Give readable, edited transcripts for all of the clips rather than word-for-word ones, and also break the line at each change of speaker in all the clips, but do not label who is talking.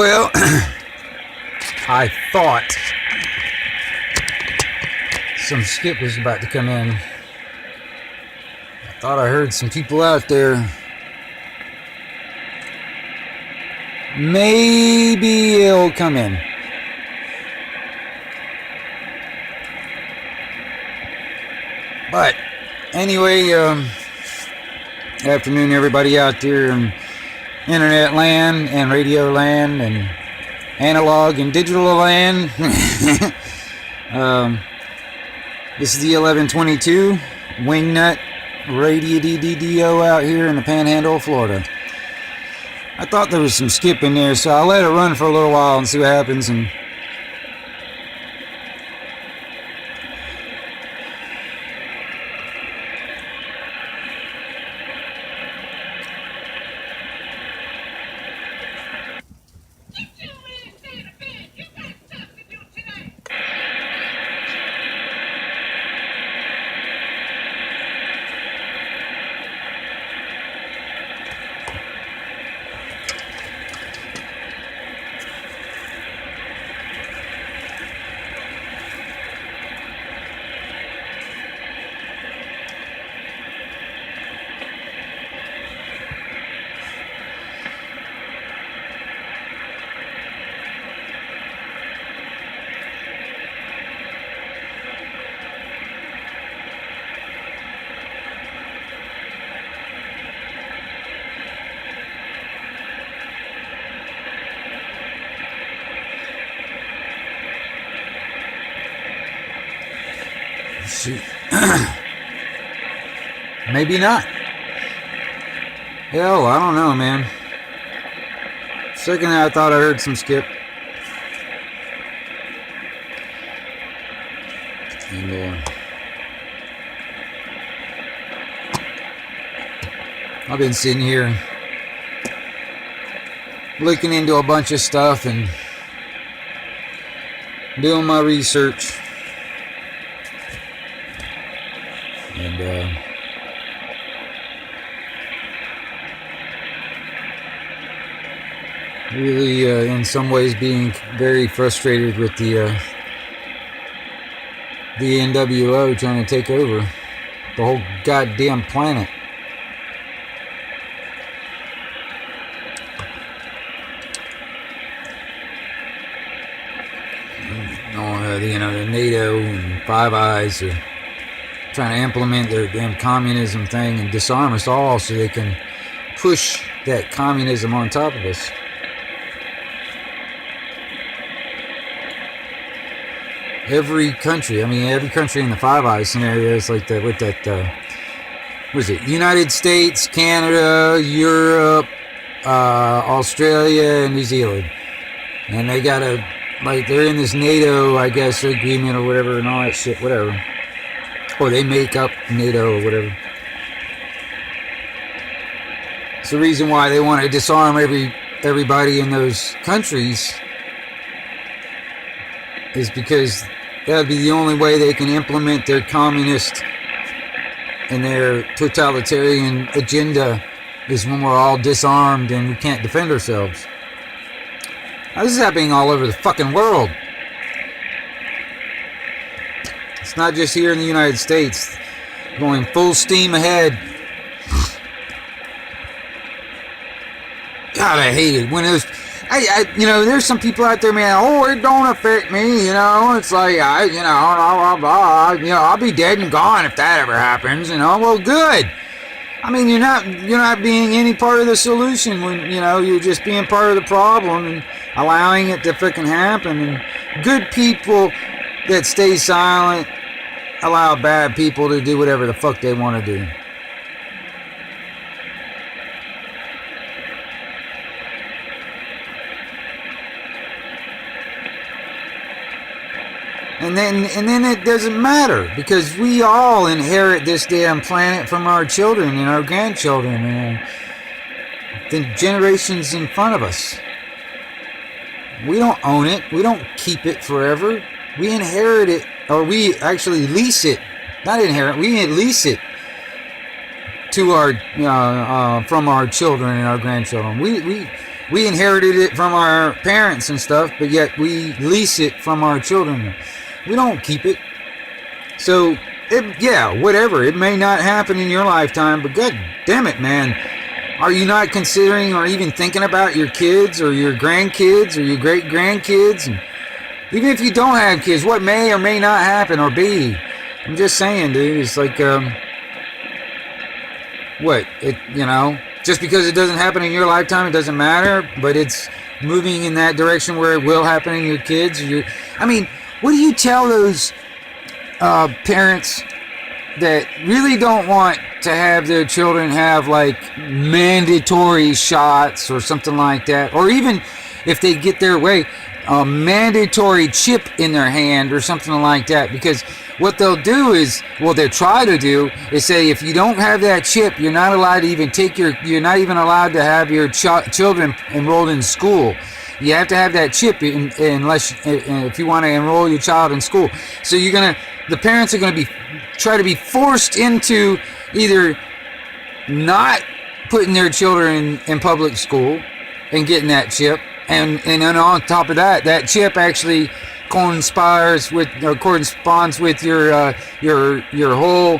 Well, I thought some skip was about to come in. I thought I heard some people out there. Maybe it'll come in. But anyway, afternoon everybody out there in internet land and radio land and analog and digital land. This is the 1122 Wingnut Radio DDDO out here in the Panhandle of Florida. I thought there was some skip in there, so I'll let it run for a little while and see what happens. And shoot. Maybe not. Hell, I don't know, man. Second, I thought I heard some skip. And I've been sitting here looking into a bunch of stuff and doing my research. And really, in some ways, being very frustrated with the NWO trying to take over the whole goddamn planet. The NATO and Five Eyes are trying to implement their damn communism thing and disarm us all so they can push that communism on top of us. Every country in the Five Eyes scenario is like that with that, what is it? United States, Canada, Europe, Australia, and New Zealand. And they gotta, like, they're in this NATO, I guess, agreement or whatever and all that shit, whatever. Or they make up NATO or whatever. It's the reason why they want to disarm everybody in those countries is because that would be the only way they can implement their communist and their totalitarian agenda is when we're all disarmed and we can't defend ourselves. Now, this is happening all over the fucking world. It's not just here in the United States. Going full steam ahead. God, I hate it when there's, there's some people out there, man. Oh, it don't affect me, It's like I'll be dead and gone if that ever happens, Well, good. I mean, you're not being any part of the solution when you're just being part of the problem and allowing it to freaking happen. And good people that stay silent allow bad people to do whatever the fuck they want to do. And then it doesn't matter because we all inherit this damn planet from our children and our grandchildren and the generations in front of us. We don't own it. We don't keep it forever. We inherit it, or we actually lease it. Not inherit. We lease it to our from our children and our grandchildren. We inherited it from our parents and stuff, but yet we lease it from our children. We don't keep it. So, whatever. It may not happen in your lifetime, but god damn it, man. Are you not considering or even thinking about your kids or your grandkids or your great-grandkids? And even if you don't have kids, what may or may not happen or be? I'm just saying, dude. It's like, just because it doesn't happen in your lifetime, it doesn't matter, but it's moving in that direction where it will happen in your kids. What do you tell those parents that really don't want to have their children have like mandatory shots or something like that, or even if they get their way, a mandatory chip in their hand or something like that? Because what they'll do is, they'll try to do is say, if you don't have that chip, you're not allowed to even you're not even allowed to have your children enrolled in school. You have to have that chip if you want to enroll your child in school. So the parents are going to try to be forced into either not putting their children in public school and getting that chip, and then on top of that, that chip actually corresponds with your whole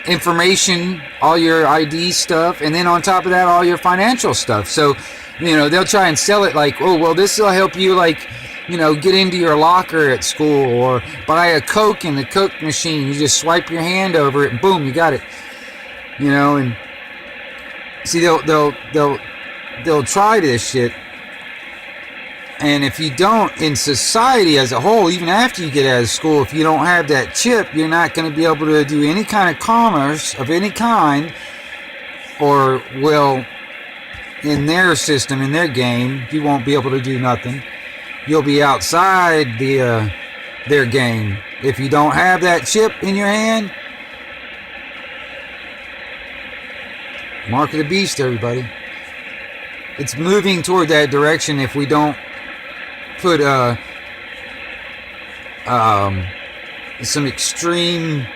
information, all your ID stuff, and then on top of that, all your financial stuff. So, they'll try and sell it like, this will help you, like, get into your locker at school, or buy a Coke in the Coke machine. You just swipe your hand over it, and boom, you got it. And see, they'll try this shit. And if you don't, in society as a whole, even after you get out of school, if you don't have that chip, you're not going to be able to do any kind of commerce of any kind, or, in their system, in their game, you won't be able to do nothing. You'll be outside their game. If you don't have that chip in your hand, mark of the beast, everybody. It's moving toward that direction if we don't put some extreme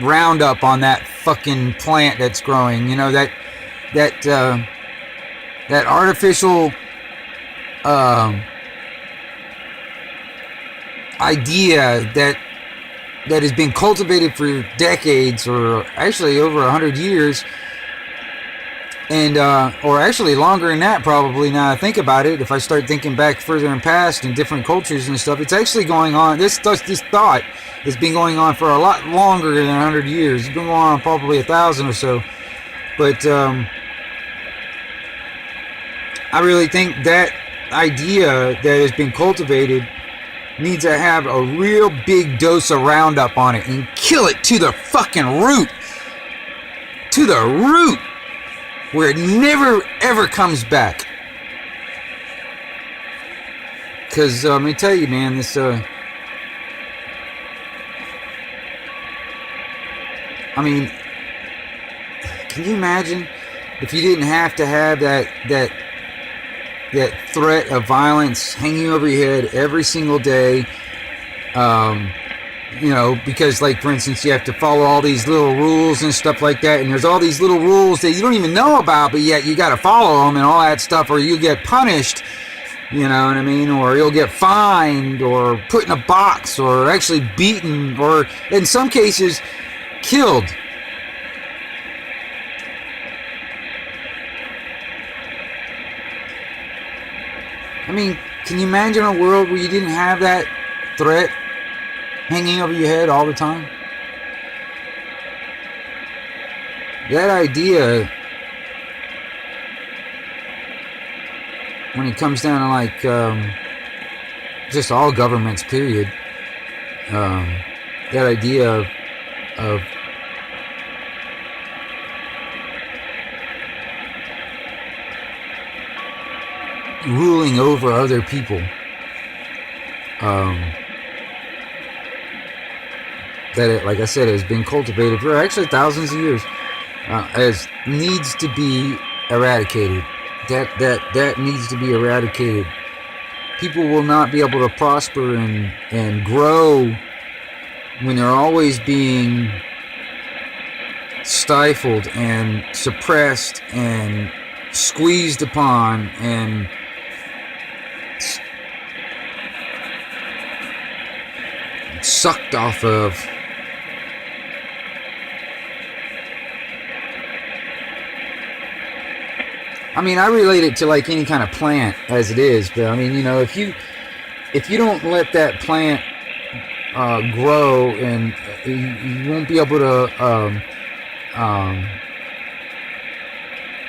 Roundup on that fucking plant that's growing. That artificial idea that has been cultivated for decades, or actually over 100 years, and or actually longer than that, probably, now I think about it. If I start thinking back further in past and different cultures and stuff, it's actually going on. This thought has been going on for a lot longer than 100 years. It's been going on probably 1,000 or so. But I really think that idea that has been cultivated needs to have a real big dose of Roundup on it and kill it to the fucking root. To the root. Where it never ever comes back. Because let me tell you, man, this can you imagine if you didn't have to have that threat of violence hanging over your head every single day? Because, like, for instance, you have to follow all these little rules and stuff like that, and there's all these little rules that you don't even know about, but yet you got to follow them and all that stuff, or you get punished, you know what I mean, or you'll get fined, or put in a box, or actually beaten, or in some cases killed. Can you imagine a world where you didn't have that threat hanging over your head all the time? That idea, when it comes down to like just all governments, period, that idea of ruling over other people, that it, like I said, has been cultivated for actually thousands of years, as needs to be eradicated. That needs to be eradicated. People will not be able to prosper and grow when they're always being stifled and suppressed and squeezed upon and sucked off of. I mean, I relate it to like any kind of plant as it is, but I mean, you know, if you don't let that plant grow, and you won't be able to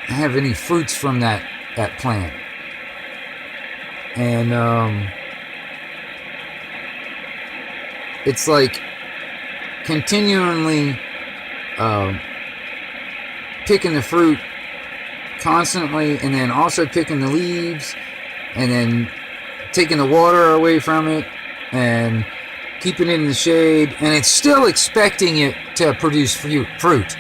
have any fruits from that plant. And it's like continually picking the fruit constantly, and then also picking the leaves, and then taking the water away from it, and keeping it in the shade, and it's still expecting it to produce fruit.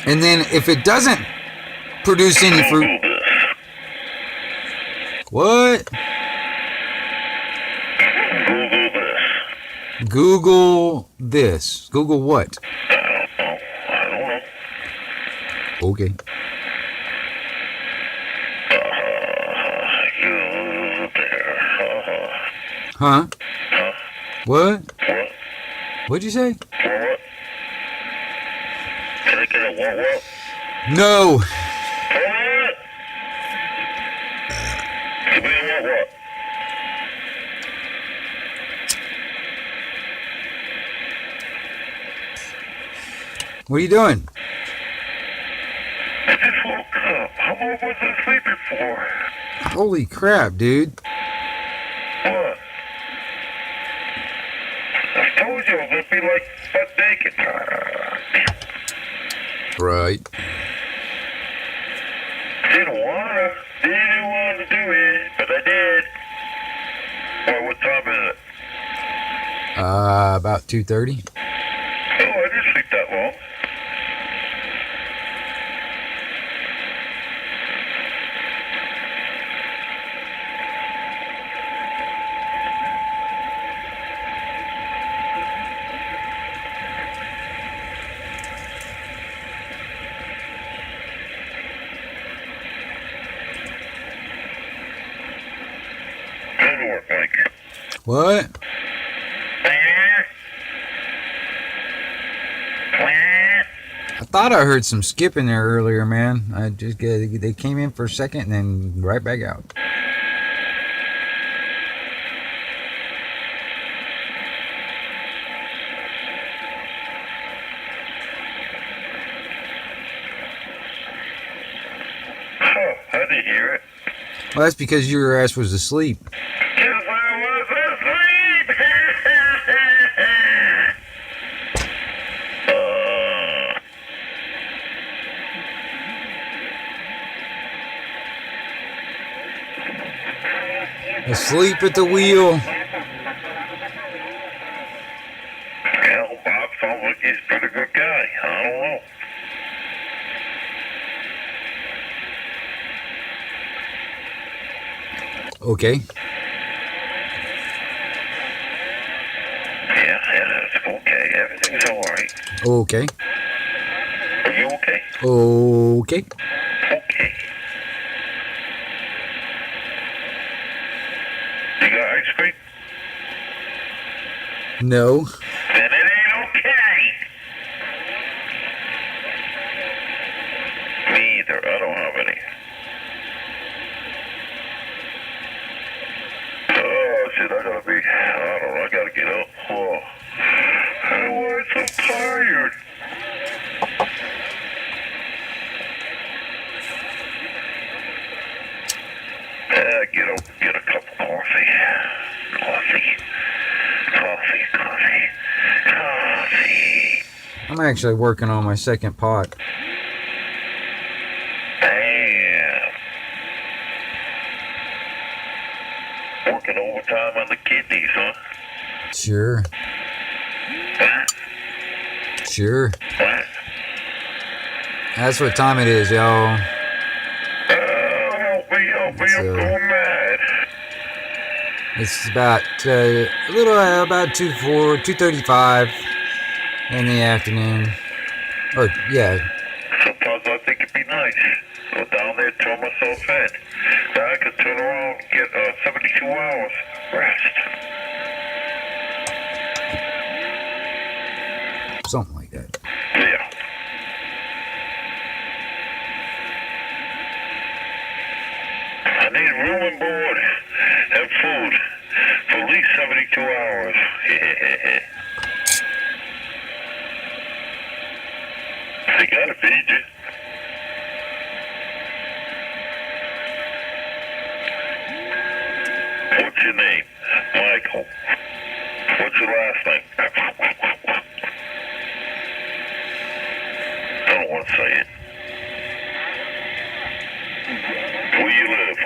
And then if it doesn't produce any fruit... What? Google this. Google what?
I don't know.
Okay.
You there.
Huh?
Huh?
What?
What?
What'd you say?
What? Can I get a what?
No.
What? Give me a what?
What are you doing?
I just woke up. How long was I sleeping for?
Holy crap, dude.
What? I told you it was gonna be like butt naked.
Right.
Didn't want to do it, but I did. Well, what time is it?
About 2:30.
Oh, I didn't sleep that long. Go to work, Mike.
What? I thought I heard some skipping there earlier, man. They came in for a second and then right back out.
Oh, I didn't hear it.
Well, that's because your ass was asleep.
Yes, I was asleep.
Asleep at the wheel.
Hell, Bob sounds like he's a pretty good guy. I don't know.
Okay.
Yeah, it's okay. Everything's all right.
Okay.
Are you okay?
Okay.
Okay. You got ice cream?
No.
Then it ain't okay. Me either. I don't have any. Oh, shit, I don't know, I gotta get up. Oh, why am I so tired? Get a cup of coffee. Coffee.
I'm actually working on my second pot.
Damn. Working overtime on the kidneys, huh?
Sure.
What?
Sure.
What?
That's what time it is, y'all.
Help me, I'm going mad.
It's about a little about 2:35 in the afternoon. Or yeah.
Sometimes I think it'd be nice. Go down there, turn myself in. Then I could turn around and get 72 hours rest.
Something like that.
Yeah. I need room and board and food for at least 72 hours. They gotta feed you. What's your name? Michael. What's your last name? I don't want to say it. Where you live?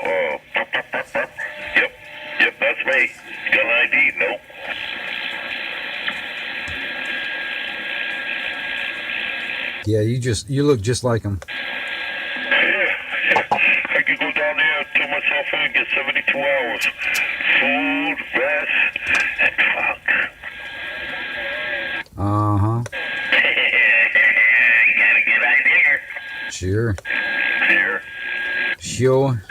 Yep, that's me. Got an ID? Nope.
Yeah, you look just like him.
Yeah. I could go down there, turn myself in, and get 72 hours. Food, rest, and fuck.
Uh-huh.
You gotta get right there.
Sure.
Here.
Sure.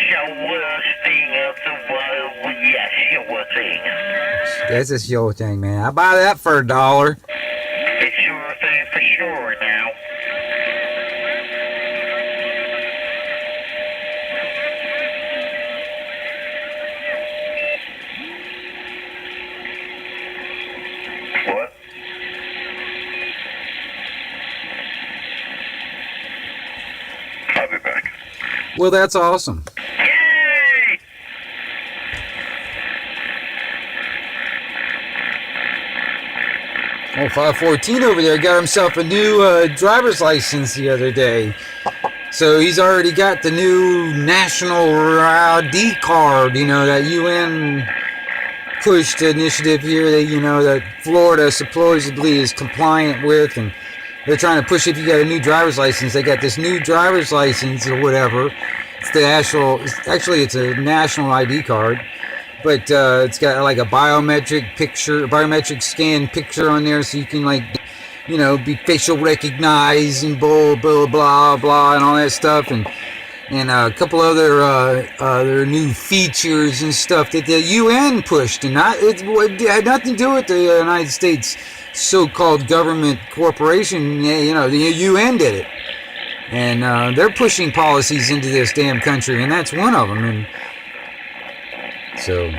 Showest thing of the world. Yeah, sure thing.
That's a sure thing, man. I buy that for $1.
It's sure thing for sure now. What? I'll be back.
Well, that's awesome.
Yay!
Oh, 514 over there got himself a new driver's license the other day. So he's already got the new national ID card, that UN pushed initiative here that, that Florida supposedly is compliant with, and they're trying to push if you got a new driver's license. They got this new driver's license or whatever. It's it's a national ID card. But it's got like a biometric scan picture on there, so you can be facial recognized and blah blah blah blah and all that stuff, and a couple other new features and stuff that the UN pushed, and it had nothing to do with the United States so-called government corporation. The UN did it, and they're pushing policies into this damn country, and that's one of them. And so,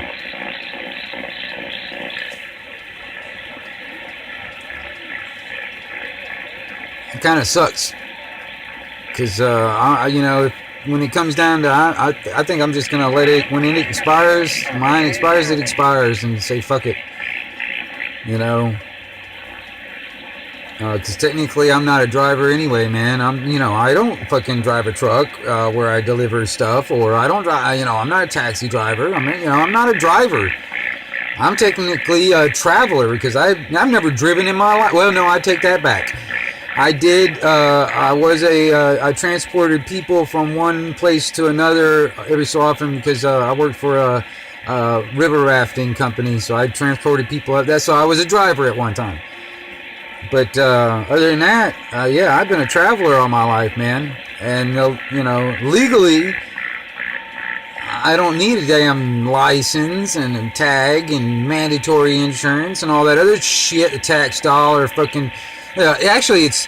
it kind of sucks, because when it comes down to, I think I'm just gonna let it, when it expires, mine expires, it expires, and say fuck it, because technically I'm not a driver anyway, man. I don't fucking drive a truck where I deliver stuff, or I don't drive. I'm not a taxi driver. I'm not a driver. I'm technically a traveler, because I've never driven in my life. Well, no, I take that back. I did. I transported people from one place to another every so often, because I worked for a river rafting company, so I transported people up. So I was a driver at one time. But other than that, I've been a traveler all my life, man. And legally, I don't need a damn license and a tag and mandatory insurance and all that other shit. A tax dollar, fucking. Actually, it's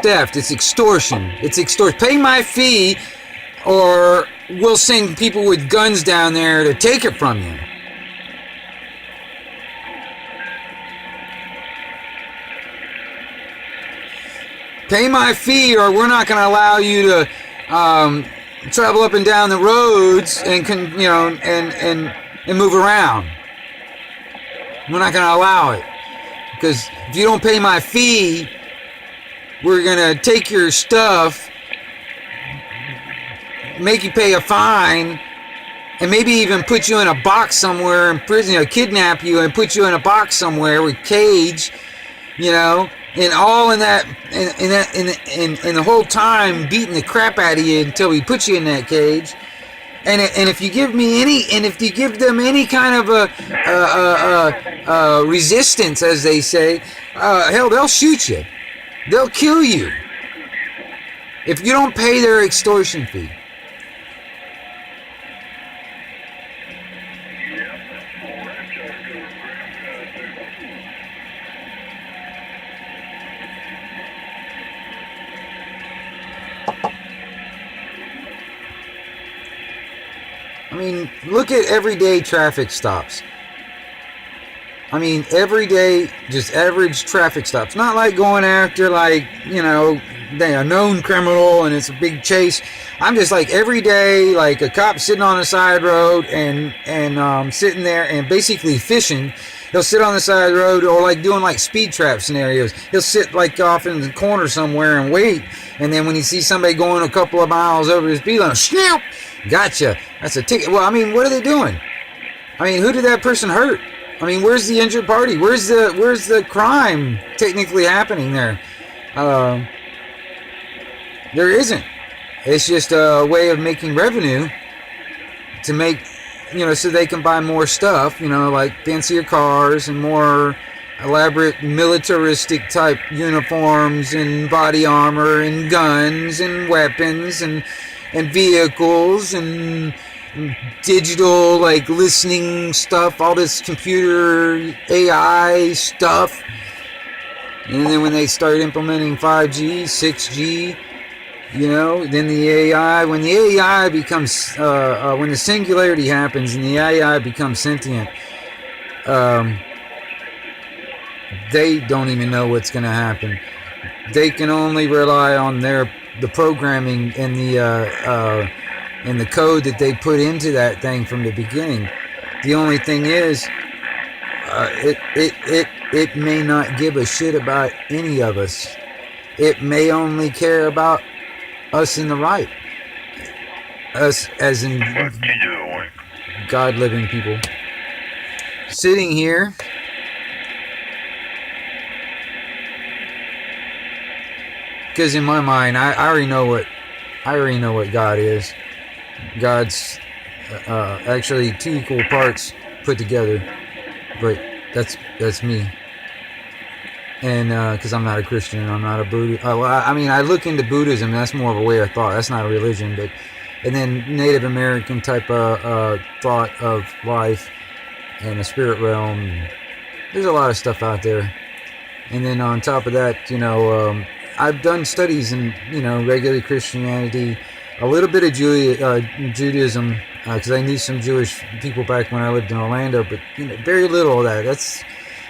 theft. It's extortion. It's extortion. Pay my fee, or we'll send people with guns down there to take it from you. Pay my fee, or we're not going to allow you to travel up and down the roads and move around. We're not going to allow it, because if you don't pay my fee, we're going to take your stuff, make you pay a fine, and maybe even put you in a box somewhere in prison, kidnap you and put you in a box somewhere with cage, and all in that, and the whole time beating the crap out of you until we put you in that cage. And if you give me any, and if you give them any kind of a resistance, as they say, hell, they'll shoot you, they'll kill you if you don't pay their extortion fee. I mean, look at everyday traffic stops. I mean, everyday, just average traffic stops. Not like going after, like, you know, a known criminal and it's a big chase. I'm just like every day, like a cop sitting on the side road and sitting there and basically fishing. He'll sit on the side of the road, or like doing like speed trap scenarios. He'll sit like off in the corner somewhere and wait. And then when he sees somebody going a couple of miles over the speed limit, snap, gotcha. That's a ticket. Well, I mean, what are they doing? I mean, who did that person hurt? I mean, where's the injured party? Where's the crime technically happening there? There isn't. It's just a way of making revenue to make, you know, so they can buy more stuff, you know, like fancier cars and more elaborate militaristic type uniforms and body armor and guns and weapons and vehicles and digital, like, listening stuff, all this computer AI stuff. And then when they start implementing 5G, 6G, you know, then the AI, when the AI becomes, when the singularity happens and the AI becomes sentient, they don't even know what's going to happen. They can only rely on the programming and the code that they put into that thing from the beginning. The only thing is, it may not give a shit about any of us. It may only care about us in the right. Us as in God-living people. Sitting here, because in my mind, I already know what God is. God's actually two equal parts put together, but that's me. And because I'm not a Christian, I'm not a Buddhist. I mean, I look into Buddhism. That's more of a way of thought. That's not a religion, but and then Native American type of thought of life and the spirit realm. There's a lot of stuff out there. And then on top of that, you know, I've done studies in, you know, regular Christianity, a little bit of Judaism, because I knew some Jewish people back when I lived in Orlando, but you know, very little of that. That's,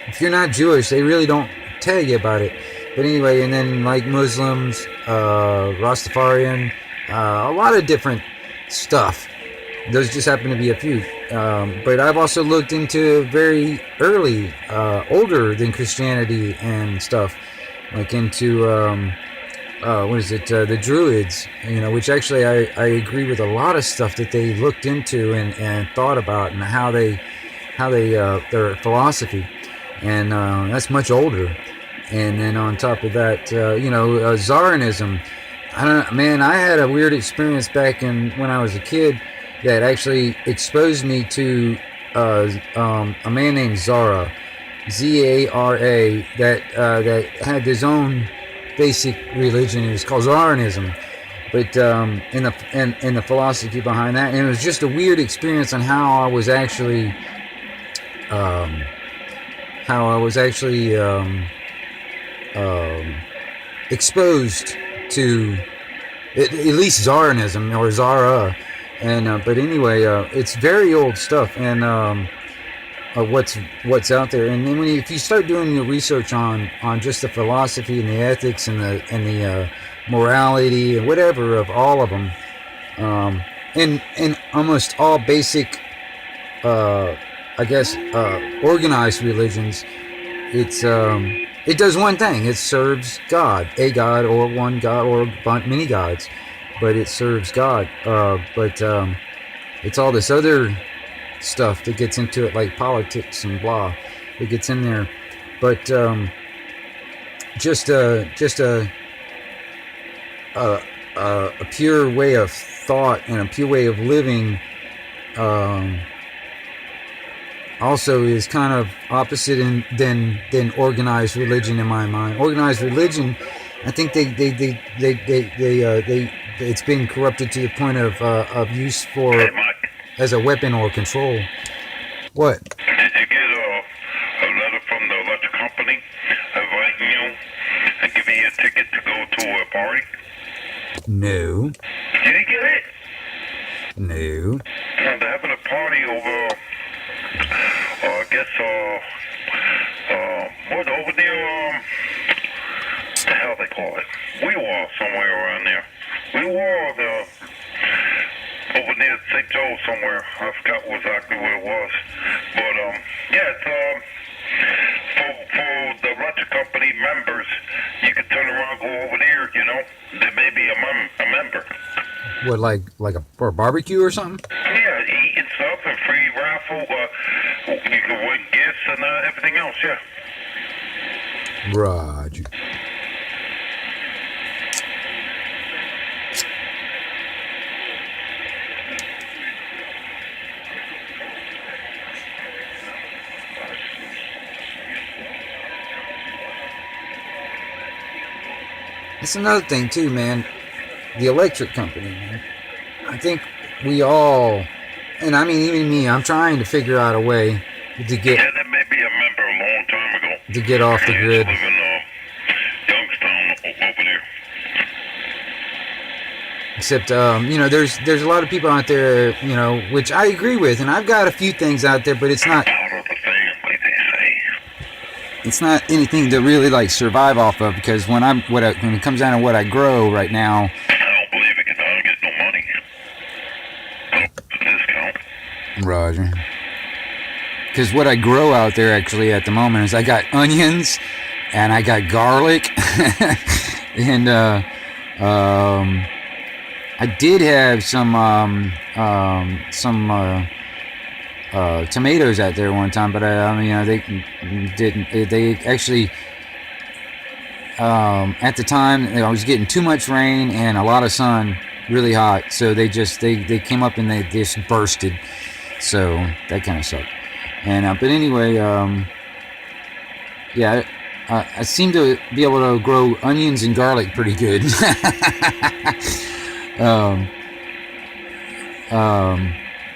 if you're not Jewish, they really don't tell you about it. But anyway, and then like Muslims, Rastafarian, a lot of different stuff. Those just happen to be a few. But I've also looked into very early, older than Christianity and stuff, like into the Druids, you know, which actually I agree with a lot of stuff that they looked into and thought about, and how they their philosophy, and that's much older. And then on top of that, you know, Zoroastrianism. I don't know, man. I had a weird experience back when I was a kid that actually exposed me to a man named Zara, Zara, that had his own basic religion. It was called Zoroastrianism, but in the philosophy behind that, and it was just a weird experience on how I was actually exposed to at least Zoroastrianism, or Zara. And but anyway, it's very old stuff, and what's out there. And then if you start doing your research on just the philosophy and the ethics and the morality and whatever of all of them, and almost all basic, I guess, organized religions, it does one thing. It serves God, a God, or one God, or many gods. But it serves God. But it's all this other stuff that gets into it, like politics and blah, that gets in there. But just a pure way of thought and a pure way of living um, also is kind of opposite than organized religion in my mind. Organized religion, I think they it's been corrupted to the point of use for
Hey, Mike,
as a weapon or control. What?
did you get a letter from the electric company inviting you and giving you a ticket to go to a party?
No,
Did you get it?
no.
They're having a party over, I guess, what, over near, what the hell they call it? We Wall, somewhere around there. We Wall, over near St. Joe somewhere. I forgot exactly where it was. But, yeah, it's, for the electric company members, you can turn around and go over there, you know. There may be a member.
What, like for a barbecue or something?
Yeah, eating stuff and free raffle. You can win gifts and everything else, yeah.
Roger. That's another thing too, man. The electric company, man. I think we all, and I mean even me, I'm trying to figure out a way to
Yeah,
get
there may be a member a long time ago.
to get off the
He used
grid.
to live in Youngstown over there.
Except, there's a lot of people out there, which I agree with, and I've got a few things out there, but it's not
Out of the family, they say.
it's not anything to really like survive off of because when it comes down to what I grow right now,
I don't believe it because I don't get no money. No discount.
Roger. Because what I grow out there actually at the moment is I got onions and I got garlic and I did have some tomatoes out there one time, but they didn't. They actually at the time I was getting too much rain and a lot of sun, really hot. So they came up and they just bursted. So that kind of sucked. And but anyway, yeah, I seem to be able to grow onions and garlic pretty good.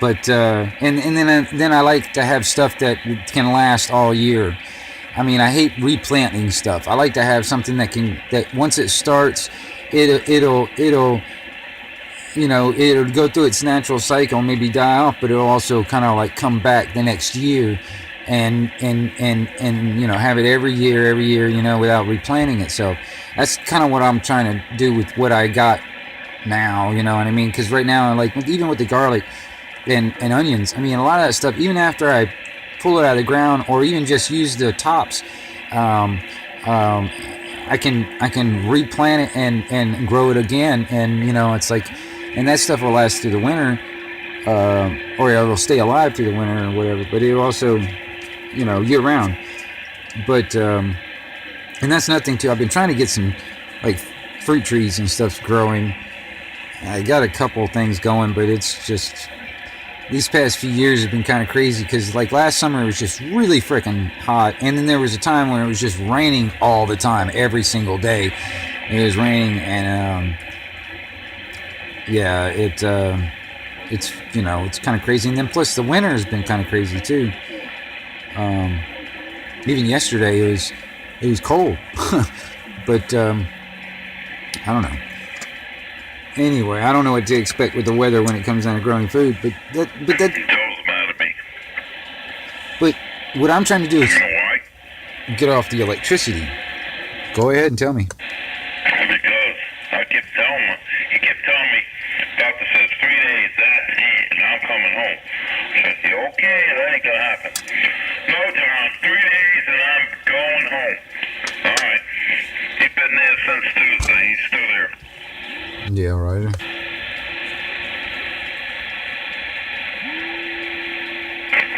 But then I like to have stuff that can last all year. I mean, I hate replanting stuff. I like to have something that once it starts, it'll go through its natural cycle, maybe die off, but it'll also kind of like come back the next year, and have it every year, without replanting itself. That's kind of what I'm trying to do with what I got now. You know what I mean? Because right now, like even with the garlic and onions, I mean, a lot of that stuff, even after I pull it out of the ground or even just use the tops, I can replant it and grow it again, and it's like, and that stuff will last through the winter, or it'll stay alive through the winter or whatever. But it'll also, year round. But and that's nothing too. I've been trying to get some like fruit trees and stuff growing. I got a couple things going, but it's just these past few years have been kind of crazy because like last summer it was just really freaking hot, and then there was a time when it was just raining all the time, every single day. It was raining, and yeah, it's it's kind of crazy. And then plus the winter has been kind of crazy too. Even yesterday it was cold, but I don't know. Anyway, I don't know what to expect with the weather when it comes down to growing food, but
Joe's mad at me.
but what I'm trying to do is
You know why?
get off the electricity. Go ahead and tell me.
Because I kept telling him, he kept telling me, doctor says 3 days, that's it, and I'm coming home. So I said, okay, that ain't gonna happen. No, John, 3 days and I'm going home. Alright. He's been there since Tuesday, he's still there.
Yeah, right.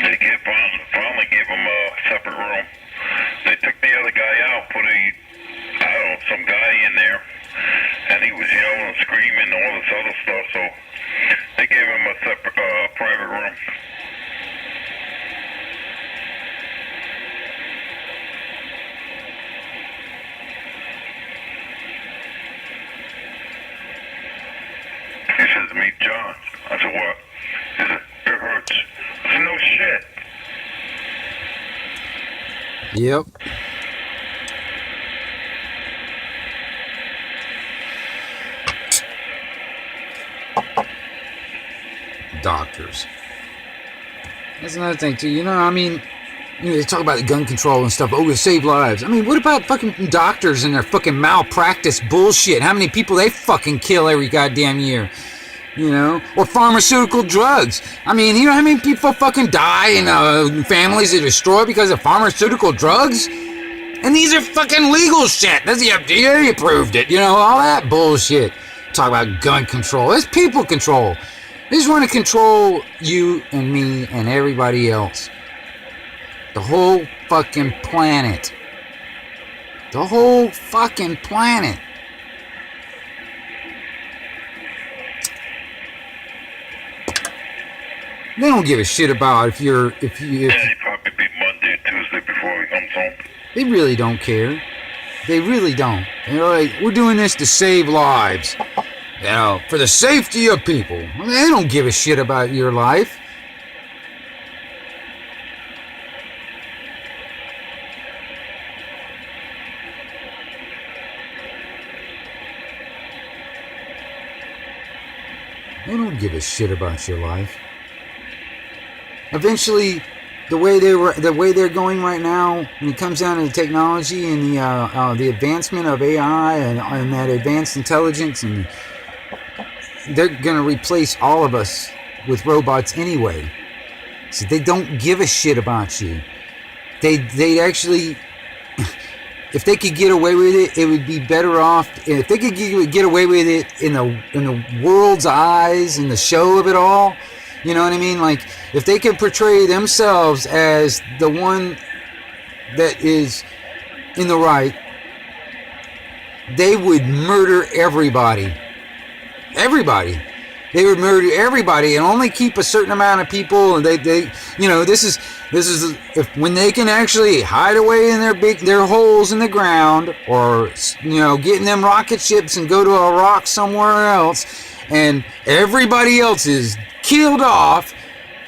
They finally gave him a separate room. They took the other guy out, put a
Yep. Doctors. That's another thing too. You know, I mean, they talk about the gun control and stuff. Oh, it save lives. I mean, what about fucking doctors and their fucking malpractice bullshit? How many people they fucking kill every goddamn year? You know, or pharmaceutical drugs. I mean, you know how many people fucking die and families are destroyed because of pharmaceutical drugs? And these are fucking legal shit. That's the FDA approved it. You know, all that bullshit. Talk about gun control. It's people control. They just want to control you and me and everybody else. The whole fucking planet. The whole fucking planet. They don't give a shit about if you.
Yeah, he probably be Monday or Tuesday before he comes home.
They really don't care. They really don't. They're like, we're doing this to save lives. You know, for the safety of people. They don't give a shit about your life. They don't give a shit about your life. Eventually, the way they're going right now, when it comes down to the technology and the advancement of AI and that advanced intelligence, and they're gonna replace all of us with robots anyway. So they don't give a shit about you. They actually, if they could get away with it, it would be better off. If they could get away with it in the world's eyes, in the show of it all. You know what I mean? Like, if they could portray themselves as the one that is in the right, they would murder everybody. Everybody. They would murder everybody and only keep a certain amount of people. And they you know, this is if when they can actually hide away in their holes in the ground, or, you know, get in them rocket ships and go to a rock somewhere else, and everybody else is killed off,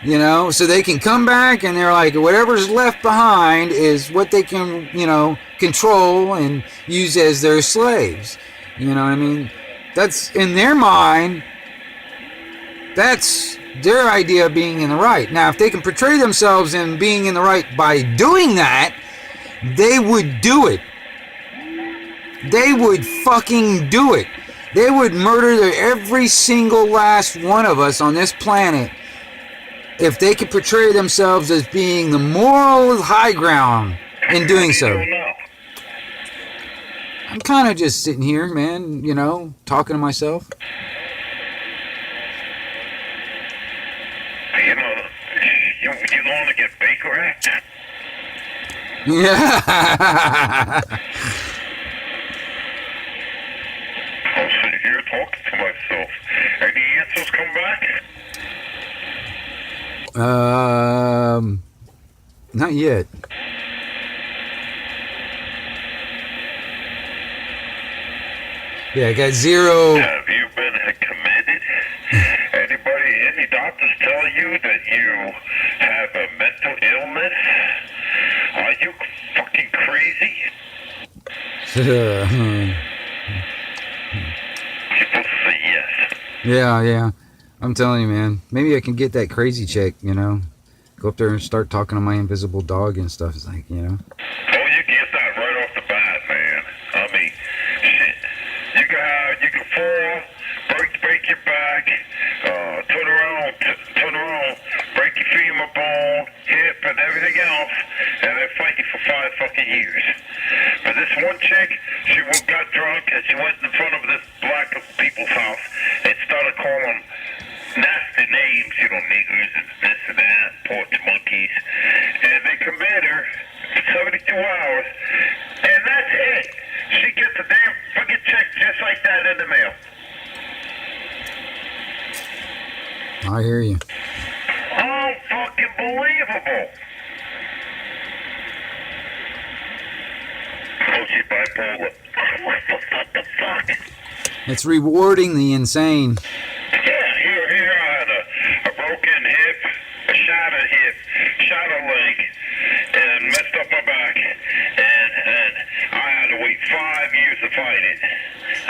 you know, so they can come back and they're like, whatever's left behind is what they can, you know, control and use as their slaves. You know what I mean? That's, in their mind, that's their idea of being in the right. Now, if they can portray themselves in being in the right by doing that, they would do it. They would fucking do it. They would murder every single last one of us on this planet if they could portray themselves as being the moral high ground in doing so. I'm kind of just sitting here, man, you know, talking to myself.
You know, you want to get Baker Act?
Yeah.
I'm sitting here talking to myself. Any answers come back?
Not yet. Yeah, I got zero.
Have you been committed? Any doctors tell you that you have a mental illness? Are you fucking crazy? People say yes.
Yeah. I'm telling you, man. Maybe I can get that crazy check, you know. Go up there and start talking to my invisible dog and stuff. It's like, you know.
Oh, you can get that right off the bat, man. I mean, shit. You can fall, break your back, turn around, break your femur bone, hip, and everything else, and then fight you for 5 fucking years. But this one chick, she got drunk and she went in front of this black people's house and started calling nasty names, you know, niggers and this and that, porch monkeys, and they committed her for 72 hours, and that's it. She gets a damn fucking check just like that in the mail.
I hear you.
Unfucking believable. Oh, she bipolar. What the fuck?
It's rewarding the insane.
Yeah, here I had a broken hip, a shattered leg, and messed up my back. fight it.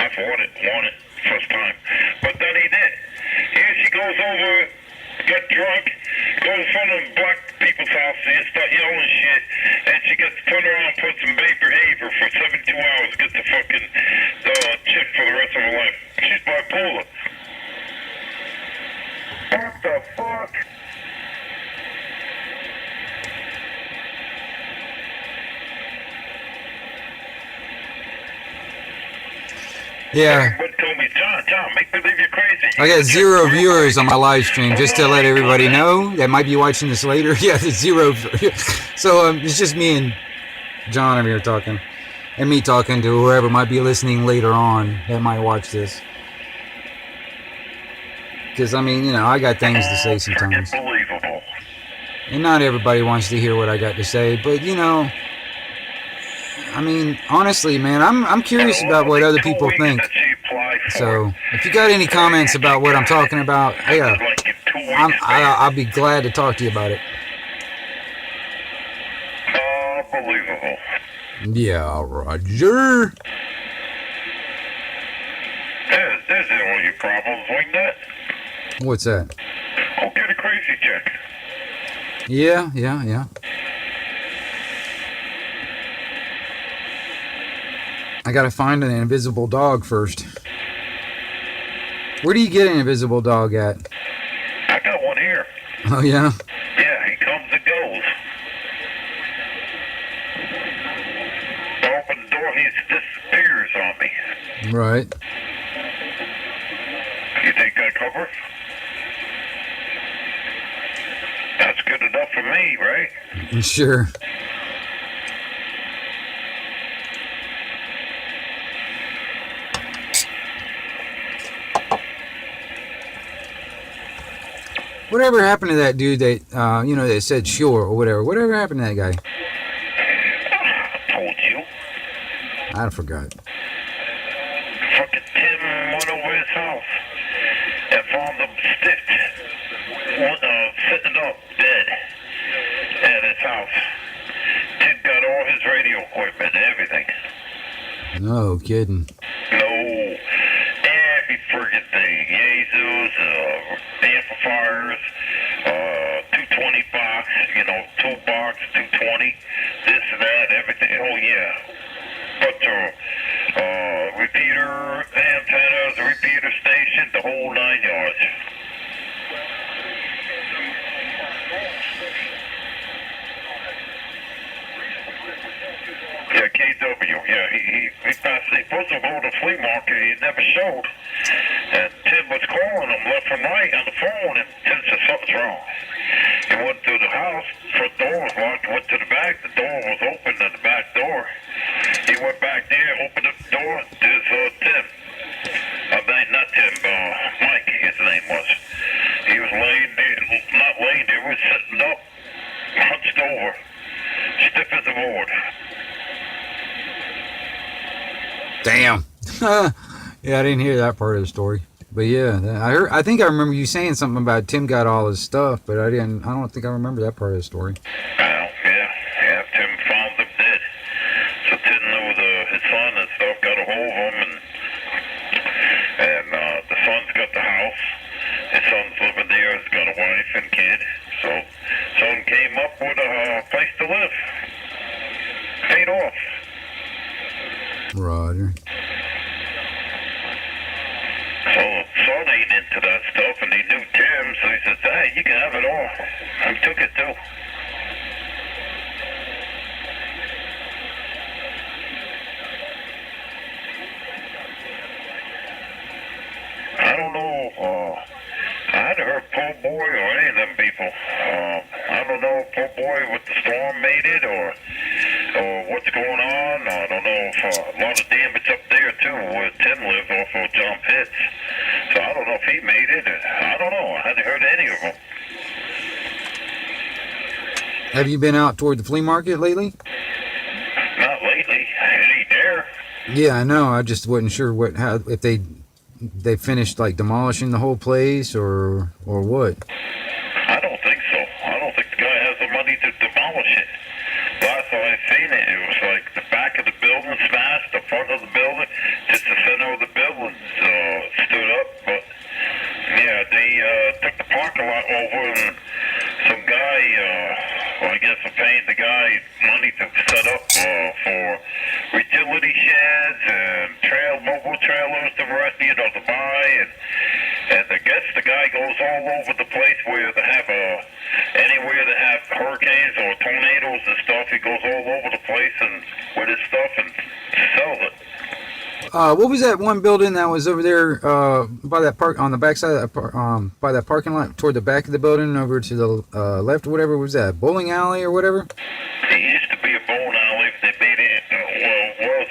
I fought it, won it, first time. But then he did. Here she goes over, get drunk, goes in front of black people's house and start yelling shit, and she gets turned around and put some bad behavior for 72 hours, gets the fucking chick for the rest of her life. She's bipolar. What the fuck?
Yeah.
Everybody told me, John, make believe you're crazy.
I got 0 viewers on my live stream, just to let everybody know that might be watching this later. Yeah, there's 0. So it's just me and John over here talking, and me talking to whoever might be listening later on that might watch this. Because I mean, you know, I got things to say sometimes,
Unbelievable.
and not everybody wants to hear what I got to say. But you know, I mean, honestly, man, I'm curious about what other people think. So if you got any comments about what I'm talking about, yeah, I'll be glad to talk to you about it.
Unbelievable.
Yeah, Roger.
There's all your problems like that.
What's that?
Go get a crazy chick.
Yeah. I gotta find an invisible dog first. Where do you get an invisible dog at?
I got one here.
Oh, yeah?
Yeah, he comes and goes. I open the door, he disappears on me.
Right.
You think that covers? That's good enough for me, right?
Sure. Whatever happened to that dude that, you know, that said sure or whatever? Whatever happened to that guy?
I told you.
I forgot.
Fucking Tim went over his house and found him stiffed, sitting up, dead at his house. Tim got all his radio equipment and everything.
No kidding.
No, every friggin' thing. Jesus, amplifiers, 220 box, you know, 2 box, 220, this and that, everything. Oh yeah. But repeater antennas, repeater station, the whole 9 yards. Yeah, KW. Yeah, he passed. He supposed to go to the flea market. He never showed. And Tim was calling him left and right on the phone, and Tim said something's wrong. He went to the house. Front door was locked. Went to the back. The door was open at the back door. He went back there, opened the door. There's Tim. Not Tim. Mike. His name was. He was laying there. Not laying there. He was sitting up, hunched over, stiff as a board.
Damn. Yeah, I didn't hear that part of the story. But yeah, I think I remember you saying something about Tim got all his stuff, but I don't think I remember that part of the story.
Yeah, Tim found him dead. So Tim knew his son and stuff got a hold of him, and the son's got the house. His son's living there, he's got a wife and kid. So son came up with a place to live. Paid off.
Roger.
So son ain't into that stuff, and he knew Tim, so he says, hey, you can have it all. I took it too. I don't know, I hadn't heard Po' Boy or any of them people. I don't know if Po' Boy with the storm made it or what's going on. I don't know if a lot of damage up there too where Tim lives off of John Pitts. So I don't know if he made it. I don't know. I hadn't heard any of them.
Have you been out toward the flea market lately?
Not lately. It ain't there.
Yeah, I know. I just wasn't sure if they finished like demolishing the whole place or what.
I don't think so. I don't think the guy has the money to demolish it. Last time I seen it, it was like the back of the building smashed, the front of the building. over, and some guy, well, I guess I'm paying the guy money to set up for utility sheds and mobile trailers to rent, to buy, and I guess the guy goes all over the place where they have anywhere they have hurricanes or tornadoes and stuff. He goes all over the place and with his stuff and sells it.
What was that one building that was over there by that park on the backside of that by that parking lot toward the back of the building over to the left or whatever? Was that bowling alley or whatever?
It used to be a bowling alley. They made it was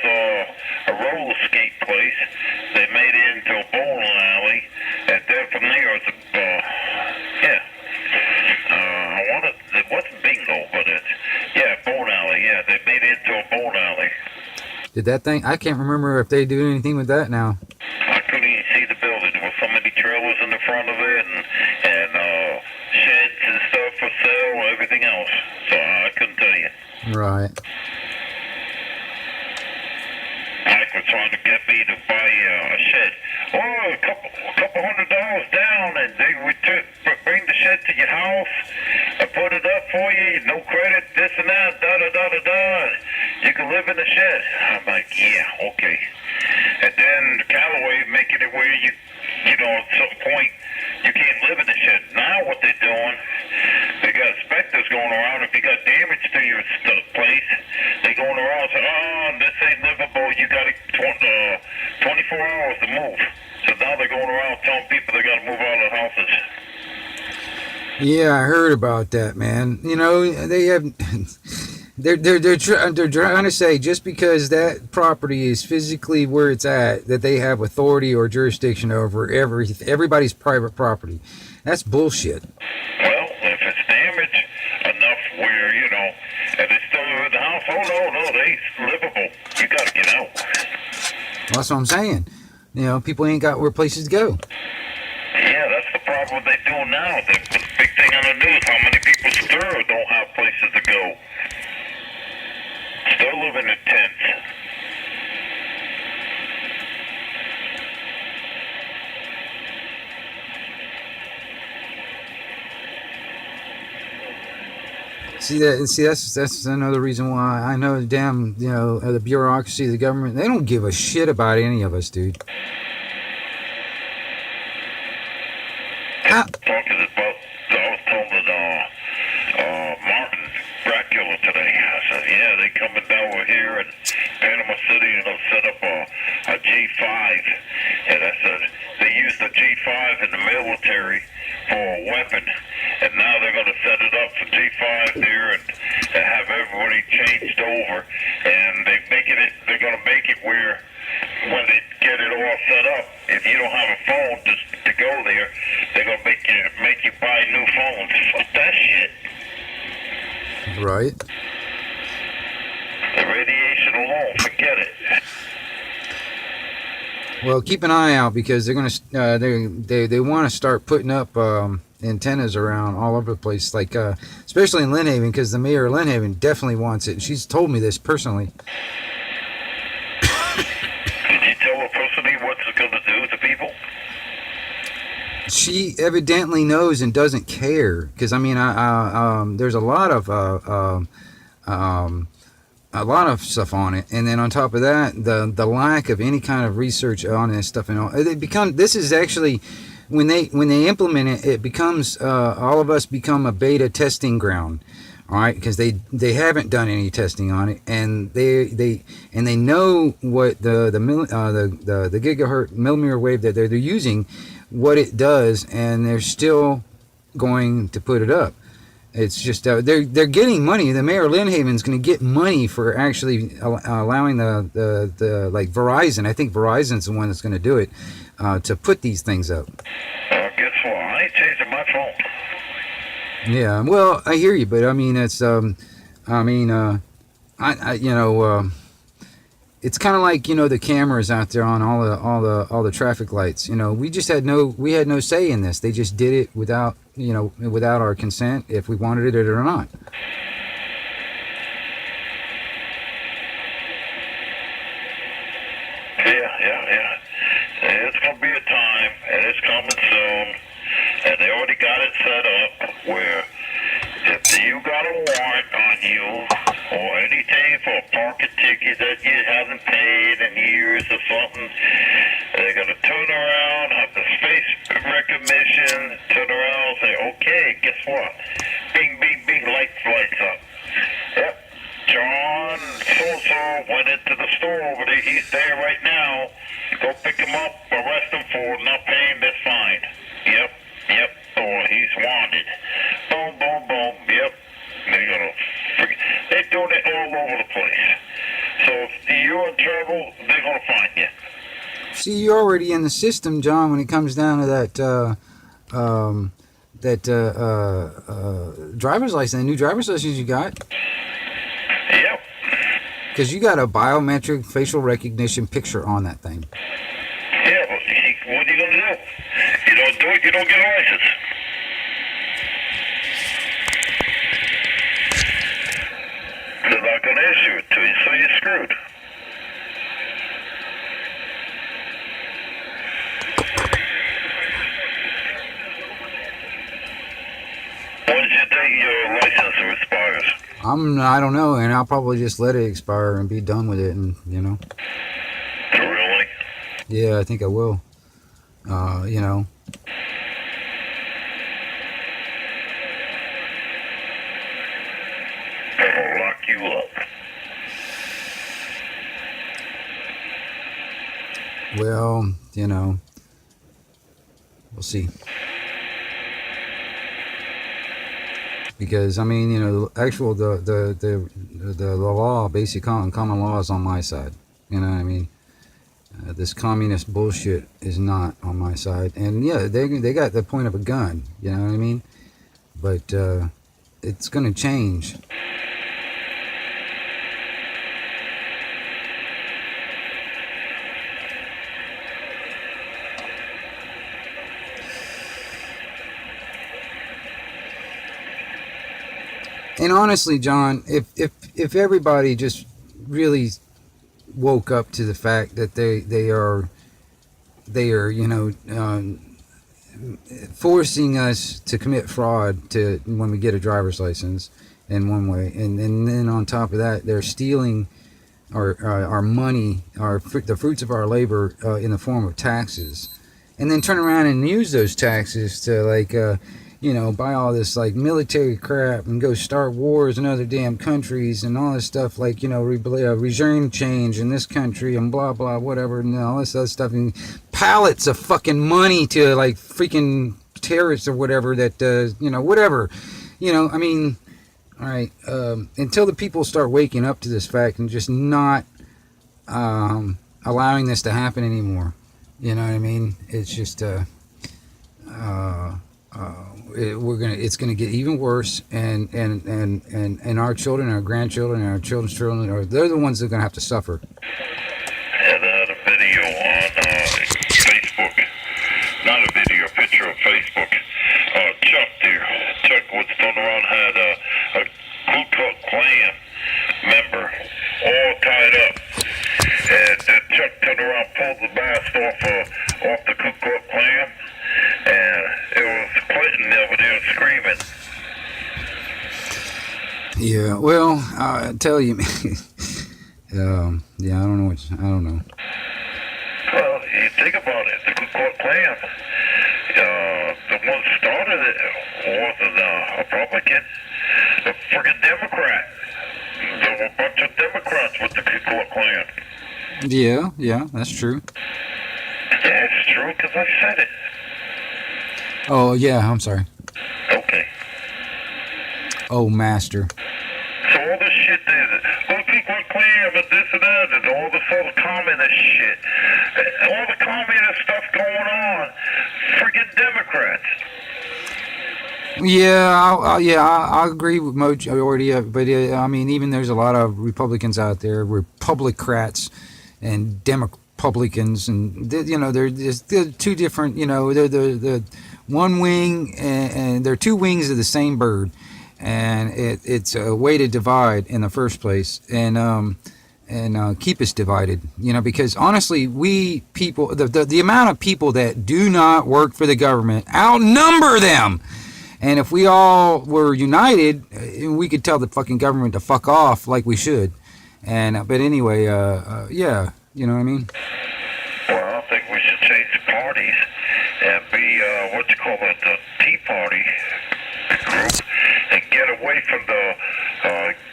a roller skate place. They made it into a bowling alley, and then from there it's it wasn't bingo, but it's bowling alley. Yeah, they made it into a bowling alley.
Did that thing? I can't remember if they do anything with that now.
I couldn't even see the building. There were so many trailers in the front of it, and sheds and stuff for sale, everything else. So I couldn't tell you.
Right.
Mike was trying to get me to buy a shed. Oh, a couple $100 down, and they would bring the shed to your house and put it up for you. No credit, this and that, da da da da da. You can live in the shed. I'm like, yeah, okay. And then Callaway making it where at some point you can't live in the shed. Now what they're doing, they got inspectors going around. If you got damage to your place, they going around saying, oh, this ain't livable. You got 24 hours to move. So now they're going around telling people they got to move out of houses.
Yeah, I heard about that, man. They have. They're trying to say just because that property is physically where it's at, that they have authority or jurisdiction over everybody's private property. That's bullshit.
Well, if it's damaged enough where, and they still live in the house, oh no, they livable. You got to get out.
Well, that's what I'm saying. People ain't got where places to go.
Yeah, that's the problem they're doing now. The big thing on the news, how many people still don't have places to go. Still living in tents.
See, that's another reason why I know the bureaucracy, the government, they don't give a shit about any of us, dude.
I was telling Martin Dracula today. I said, yeah, they coming down over here in Panama City and they'll set up a G5. And I said, they used the G5 in the military for a weapon. And now they're going to set it up for G5 there and have everybody changed over. And they're going to make it where when they get it all set up, if you don't have a phone to go there, they're going to make you buy new phones. Fuck that shit.
Right.
The radiation alone, forget it.
Well, keep an eye out because they're going to they want to start putting up antennas around all over the place, like especially in Lynn Haven, because the mayor of Lynn Haven definitely wants it. And she's told me this personally.
Did you tell her personally what's it going to do to people?
She evidently knows and doesn't care, because there's a lot of stuff on it, and then on top of that, the lack of any kind of research on this stuff and all. This is actually when they implement it, it becomes all of us become a beta testing ground. All right, because they haven't done any testing on it, and they know what the gigahertz millimeter wave that they're using, what it does, and they're still going to put it up. It's just they're getting money. The mayor of Lynn Haven's going to get money for actually allowing the like Verizon. I think Verizon's the one that's going to do it to put these things up.
Guess what? I ain't changing my phone.
Yeah, well, I hear you, but I mean, it's it's kind of like the cameras out there on all the traffic lights. We just had no say in this. They just did it without our consent, if we wanted it or not.
Yeah. It's gonna be a time, and it's coming soon, and they already got it set up. that you haven't paid in years or something. They're going to turn around, have the face recognition, turn around, say, okay, guess what? Bing, bing, bing, lights up. Yep. John so-so went into the store over there. He's there right now. Go pick him up, arrest him for not paying this fine. Yep. Or he's wanted. Boom, boom, boom. Yep. They're doing it all over the place. So if you're in trouble, they're going to find you.
See, you're already in the system, John, when it comes down to that driver's license, the new driver's license you got.
Yep.
Because you got a biometric facial recognition picture on that thing.
Yeah, but what are you going to do? You don't do it, you don't get a license. They're not going to issue it to you, so you're screwed. When do you think your license expires?
I don't know, and I'll probably just let it expire and be done with it, and
Really?
Yeah, I think I will.
I'm gonna lock you up.
Well, we'll see. Because the actual the law, basic common law is on my side. You know what I mean? This communist bullshit is not on my side. And yeah, they got the point of a gun. You know what I mean? But it's gonna change. And honestly, John, if everybody just really woke up to the fact that they are forcing us to commit fraud to when we get a driver's license in one way, and then on top of that, they're stealing our money, the fruits of our labor in the form of taxes, and then turn around and use those taxes to buy all this military crap and go start wars in other damn countries and all this stuff regime change in this country and blah blah whatever and all this other stuff, and pallets of fucking money to freaking terrorists or whatever that whatever. All right, until the people start waking up to this fact and just not allowing this to happen anymore. You know what I mean? It's just it's gonna get even worse, and our children, our grandchildren, and our children's children, they're the ones that are gonna have to suffer.
And I had a video on Facebook, not a video, a picture of Facebook. Chuck there, Chuck was turned around, had a Ku Klux Klan member all tied up, and then Chuck turned around, pulled the mask off the Ku Klux Klan. And it was Clinton over there screaming.
Yeah, well, I tell you, yeah, I don't know.
Well, you think about it, the Ku Klux Klan, the one started it wasn't a Republican, a friggin' Democrat. There were a bunch of Democrats with the Ku Klux Klan.
Yeah, that's true.
Yeah, it's true, because I said it.
Oh, yeah, I'm sorry.
Okay.
Oh, master.
So all this shit, the Ku Klux Klan and this and that, and all this other communist shit, all the communist stuff going on, friggin' Democrats.
Yeah, I agree with majority of, but even there's a lot of Republicans out there, Republicrats and Republicans, and they're two different. They're the one wing, and they're two wings of the same bird, and it's a way to divide in the first place, and keep us divided. Because honestly, we people, the amount of people that do not work for the government outnumber them. And if we all were united, we could tell the fucking government to fuck off like we should. And but anyway, yeah, you know what I mean.
Well, I think we should change parties and be what you call it, the Tea Party group, and get away from the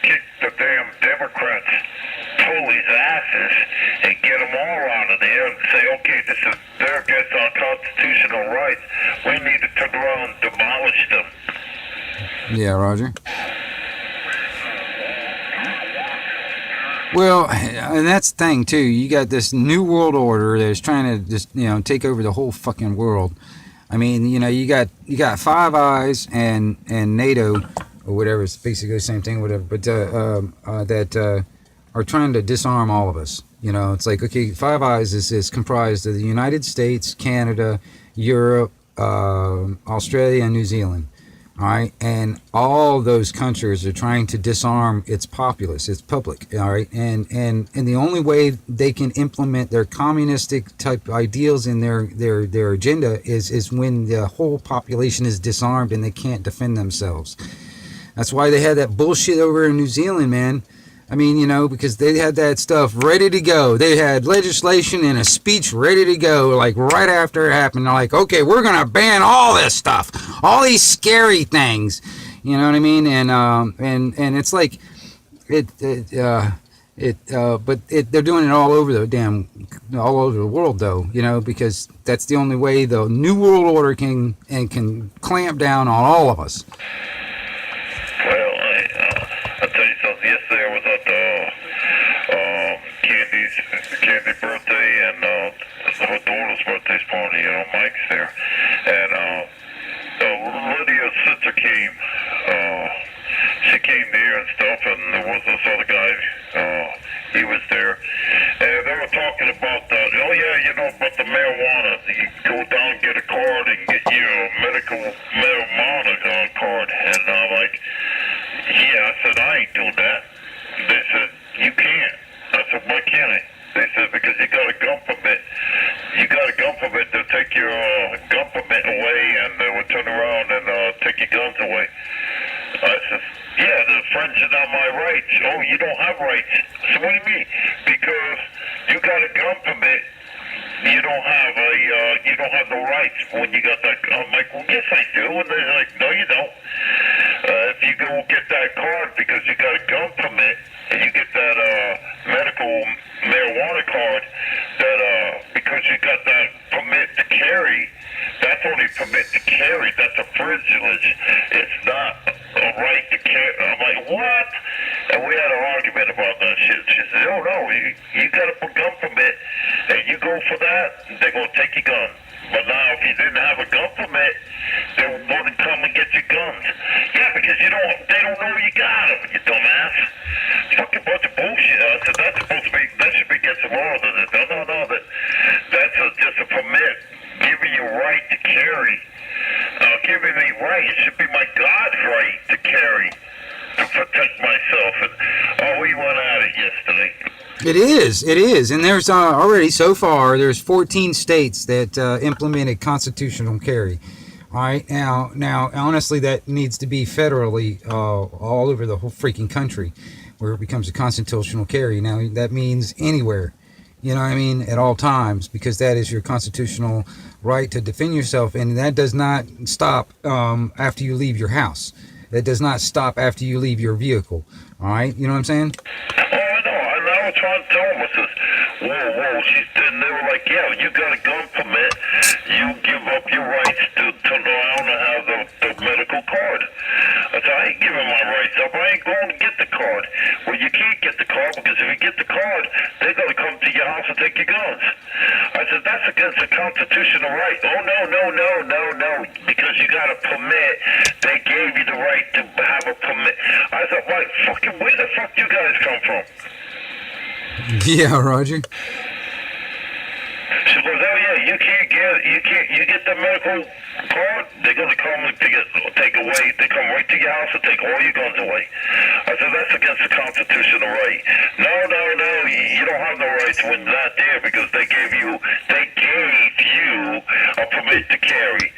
kick the damn Democrats police asses and get them all out of there and say, okay, this is they're against our constitutional rights. We need to turn around and demolish them.
Yeah, Roger. Well, and that's the thing too. You got this new world order that's trying to just take over the whole fucking world. I mean, you got Five Eyes and NATO or whatever. It's basically the same thing, whatever. But that are trying to disarm all of us. It's like, okay, Five Eyes is comprised of the United States, Canada, Europe, Australia, and New Zealand. All right, and all those countries are trying to disarm its populace, its public. All right, and the only way they can implement their communistic type ideals in their agenda is when the whole population is disarmed and they can't defend themselves. That's why they had that bullshit over in New Zealand, man. I mean, because they had that stuff ready to go. They had legislation and a speech ready to go, like right after it happened. They're like, okay, we're going to ban all this stuff, all these scary things. You know what I mean? And it's like, but they're doing it all over the world, though, because that's the only way the New World Order can clamp down on all of us.
I'll tell you something. Yesterday I was at Candy's birthday and her daughter's birthday party. Mike's there, and Lydia's sister came. She came there and stuff, and there was this other guy. He was there, and they were talking about that. Oh yeah, about the marijuana. You go down and get a card and get your medical marijuana card, and I'm like. Yeah, I said, I ain't doing that. They said, you can't. I said, why can't I? They said, because you got a gun permit. You got a gun permit, they'll take your gun permit away and they will turn around and take your guns away. I said, yeah, they're infringing on my rights. Oh, you don't have rights. So what do you mean? Because you got a gun permit, you don't have no rights when you got that. I'm like, well, yes, I do. And they're like, no, you don't. If you go get that card because you got a gun permit and you get that medical marijuana card, that because you got that permit to carry, that's only permit to carry. That's a privilege. It's not a right to carry. I'm like, what? And we had an argument about that shit. She said, oh no, you got a gun permit and you go for that, they're gonna take your gun. But now, if you didn't have a gun permit, they wouldn't come and get your guns. Yeah, because they don't know you got them, you dumbass. Fucking bunch of bullshit. I said, that should be against the law. No, that's just a permit giving you right to carry. Giving me right, it should be my God's right to carry, to protect myself. And, we went at it yesterday.
It is, and there's already so far there's 14 states that implemented constitutional carry. All right, now, honestly, that needs to be federally all over the whole freaking country, where it becomes a constitutional carry. Now that means anywhere, at all times, because that is your constitutional right to defend yourself, and that does not stop after you leave your house. That does not stop after you leave your vehicle. All right, you know what I'm saying?
I was trying to tell them, I says, whoa, and they were like, yeah, you got a gun permit, you give up your rights to turn around and have the medical card. I said, I ain't giving my rights up, I ain't going to get the card. Well, you can't get the card, because if you get the card, they're going to come to your house and take your guns. I said, that's against the constitutional right. Oh, no, because you got a permit, they gave you the right to have a permit. I said, where the fuck you guys come from?
Yeah, Roger.
She goes, oh yeah, you get the medical card, they're gonna come and take away, they come right to your house and take all your guns away. I said, that's against the constitutional right. No, you don't have no rights when not there, because they gave you a permit to carry.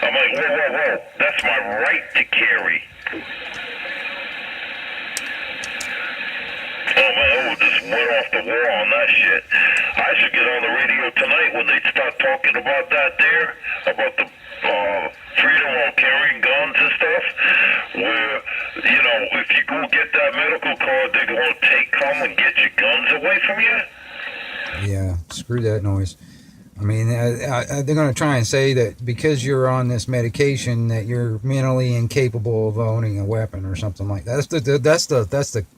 I'm like, whoa, that's my right to carry. Oh, went off the wall on that shit. I should get on the radio tonight when they start talking about that there, about the freedom of carrying guns and stuff, where, you know, if you go get that medical card, they're going to come and get your guns away from you?
Yeah, screw that noise. I mean, they're going to try and say that because you're on this medication that you're mentally incapable of owning a weapon or something like that.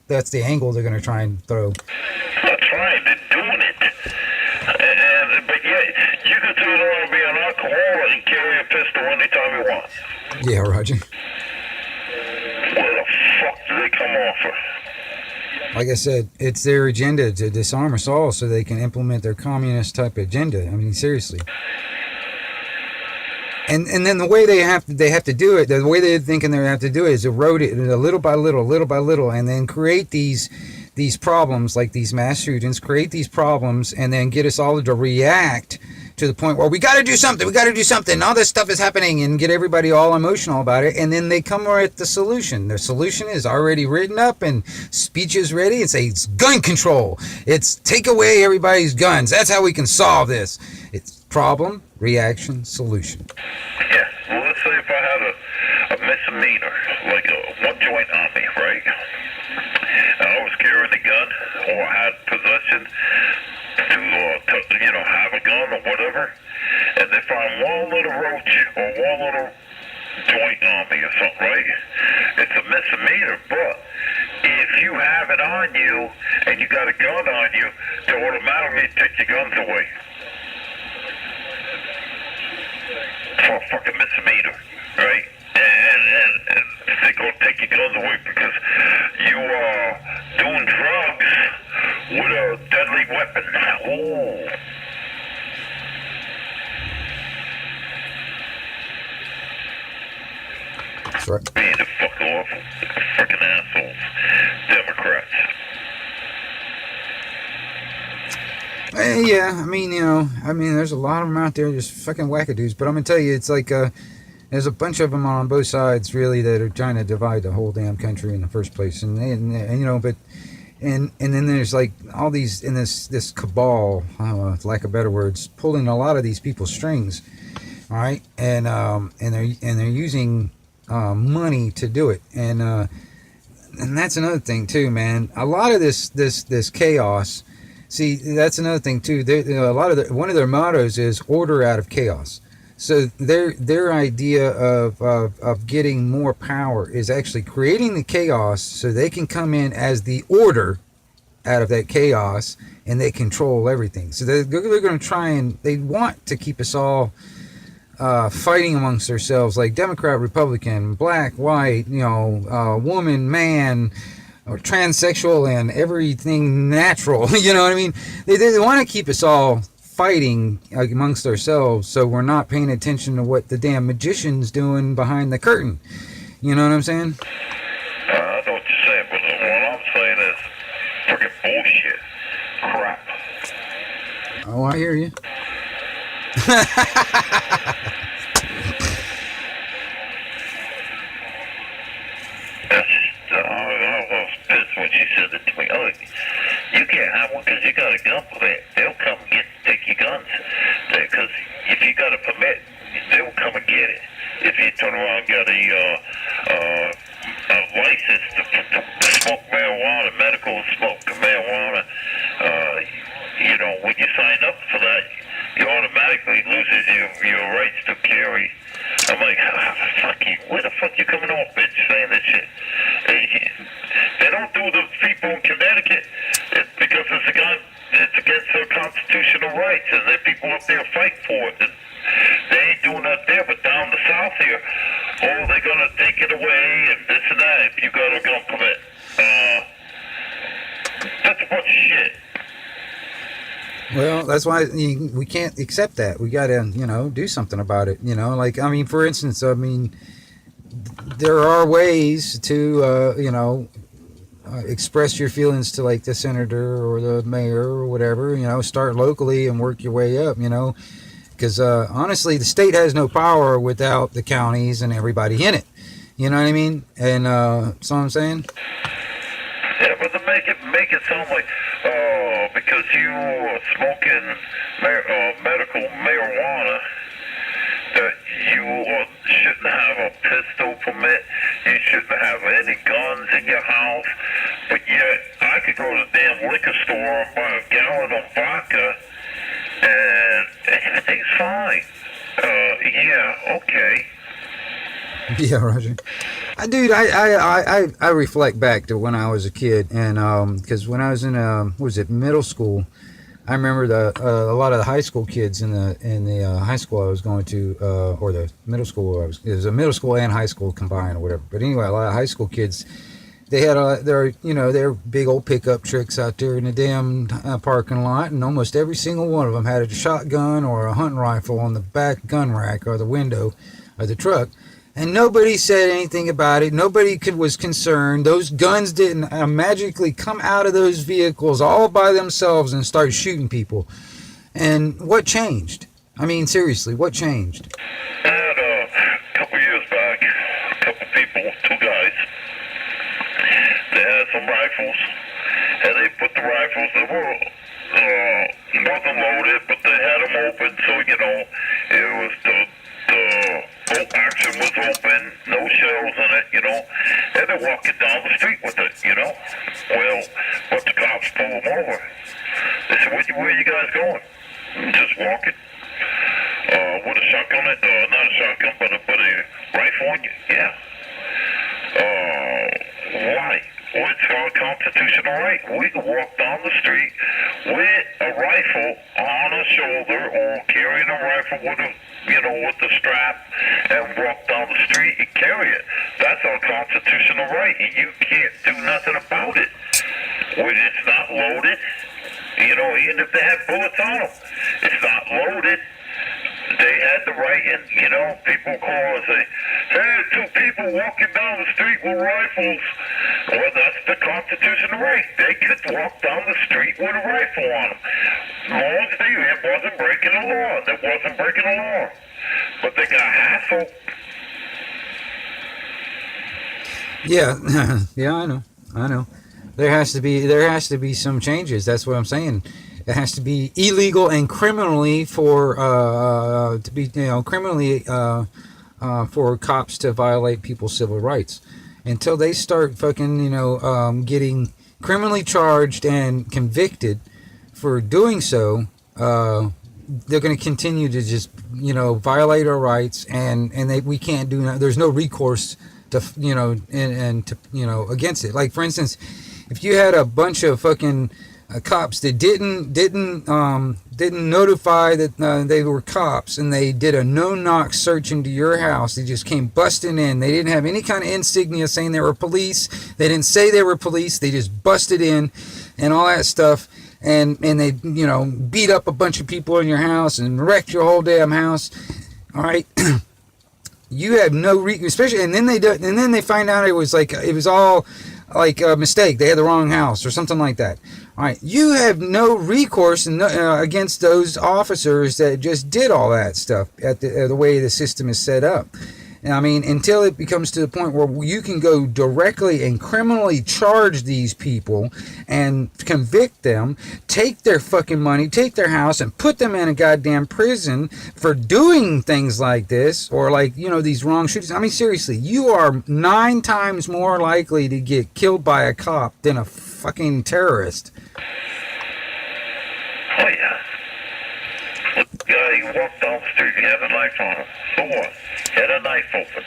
That's the angle they're going to try and throw.
Not trying, they're doing it. But yet, you can turn around and be an alcoholic and carry a pistol anytime you want.
Yeah, Roger.
Where the fuck do they come off of?
Like I said, it's their agenda to disarm us all so they can implement their communist type agenda. I mean, seriously. And then the way they have to do it, the way they're thinking they have to do it is erode it little by little, and then create these problems like these mass shootings, create these problems, and then get us all to react to the point where we got to do something, all this stuff is happening, and get everybody all emotional about it, and then they come with the solution. The solution is already written up and speech is ready, and say it's gun control, it's take away everybody's guns, that's how we can solve this. It's problem, reaction, solution.
Yeah, well, let's say if I had a misdemeanor, like a one joint on me, right? And I was carrying a gun, or I had possession to you know, have a gun or whatever, and they find one little roach or one little joint on me or something, right? It's a misdemeanor, but if you have it on you and you got a gun on you, they automatically take your guns away. For a fucking misdemeanor, right? And they're going to take your guns away because you are doing drugs with a deadly weapon. Ooh.
That's right.
Being the fuck off, freaking assholes, Democrats.
Yeah, I mean, there's a lot of them out there just fucking wackadoos. But I'm gonna tell you, it's like there's a bunch of them on both sides, really, that are trying to divide the whole damn country in the first place. And then there's like all these in this cabal, lack of better words, pulling a lot of these people's strings, all right, and they're using money to do it, and that's another thing too, man. A lot of this chaos. See, that's another thing too. One of their mottos is order out of chaos. So their idea of getting more power is actually creating the chaos so they can come in as the order out of that chaos, and they control everything. So they're going to try and they want to keep us all fighting amongst ourselves, like Democrat, Republican, black, white, woman, man, or transsexual, and everything natural. You know what I mean? They want to keep us all fighting amongst ourselves, so we're not paying attention to what the damn magician's doing behind the curtain. You know what I'm saying?
I know what you're saying, but what I'm saying is freaking bullshit. Crap.
Oh, I hear you.
I was pissed when she said it to me. Oh, you can't have one because you got a gun permit. They'll come and take your guns. Because if you got a permit, they'll come and get it. If you turn around and got a license to smoke marijuana, medical smoke marijuana, when you sign up for that, you automatically loses your rights to carry. I'm like, fuck you. Where the fuck you coming off, bitch, saying this shit? They don't do the people in Connecticut because it's against their constitutional rights, and there are people up there fight for it. And they ain't doing that there, but down the south here, they're gonna take it away and this and that if you got a gun permit. That's a bunch of shit.
Well, that's why we can't accept that. We got to, do something about it. For instance, there are ways to, express your feelings to like the senator or the mayor or whatever. Start locally and work your way up. Because honestly, the state has no power without the counties and everybody in it. You know what I mean? And so I'm saying.
Yeah, but to make it sound like, Because you are smoking medical marijuana, that you shouldn't have a pistol permit, you shouldn't have any guns in your house, but yet I could go to the damn liquor store and buy a gallon of vodka, and everything's fine. Yeah, okay.
Yeah, Roger. I reflect back to when I was a kid, and because when I was in what was it, middle school, I remember a lot of the high school kids in the high school I was going to, or the middle school it was a middle school and high school combined or whatever. But anyway, a lot of high school kids, they had their big old pickup trucks out there in the damn parking lot, and almost every single one of them had a shotgun or a hunting rifle on the back gun rack or the window of the truck. And nobody said anything about it. Nobody was concerned. Those guns didn't magically come out of those vehicles all by themselves and start shooting people. And what changed? I mean, seriously, what changed?
And a couple years back, a couple people, two guys, they had some rifles, and they put the rifles, they were wasn't loaded, but they had them open, so, you know, it was the bolt action was open, no shells in it, you know, and they're walking down the street with it, you know. Well, but the cops pull them over. They said, where you guys going? Just walking. With a shotgun, not a shotgun, but a rifle on you? Yeah. Why? Well, it's our constitutional right. We can walk down the street with a rifle on a shoulder or carrying a rifle with a, you know, with the strap and walk down the street and carry it. That's our constitutional right, and you can't do nothing about it. When it's not loaded, you know, even if they had bullets on them, it's not loaded. They had the right, and, you know, people call and say, hey, two people walking down the street with rifles. Well, that's the constitutional right. They could walk down the street with a rifle on them. As long as it wasn't breaking the law. That wasn't breaking the law. But they got hassled.
Yeah, yeah, I know. There has to be some changes. That's what I'm saying. It has to be illegal and criminally for for cops to violate people's civil rights. Until they start fucking, getting criminally charged and convicted for doing so, they're going to continue to just, violate our rights, and we can't do. There's no recourse to, against it. Like, for instance, if you had a bunch of fucking cops that didn't notify that they were cops, and they did a no-knock search into your house. They just came busting in. They didn't have any kind of insignia saying they were police. They didn't say they were police. They just busted in and all that stuff. And they, beat up a bunch of people in your house and wrecked your whole damn house. All right. You have no especially, and then they find out it was all like a mistake. They had the wrong house or something like that. All right, you have no recourse against those officers that just did all that stuff at the way the system is set up. And I mean, until it becomes to the point where you can go directly and criminally charge these people and convict them, take their fucking money, take their house, and put them in a goddamn prison for doing things like this, or these wrong shootings. I mean, seriously, you are 9 times more likely to get killed by a cop than a fucking terrorist.
Oh, yeah. The guy who walked down the street, he had a knife on him. So what? He had a knife open.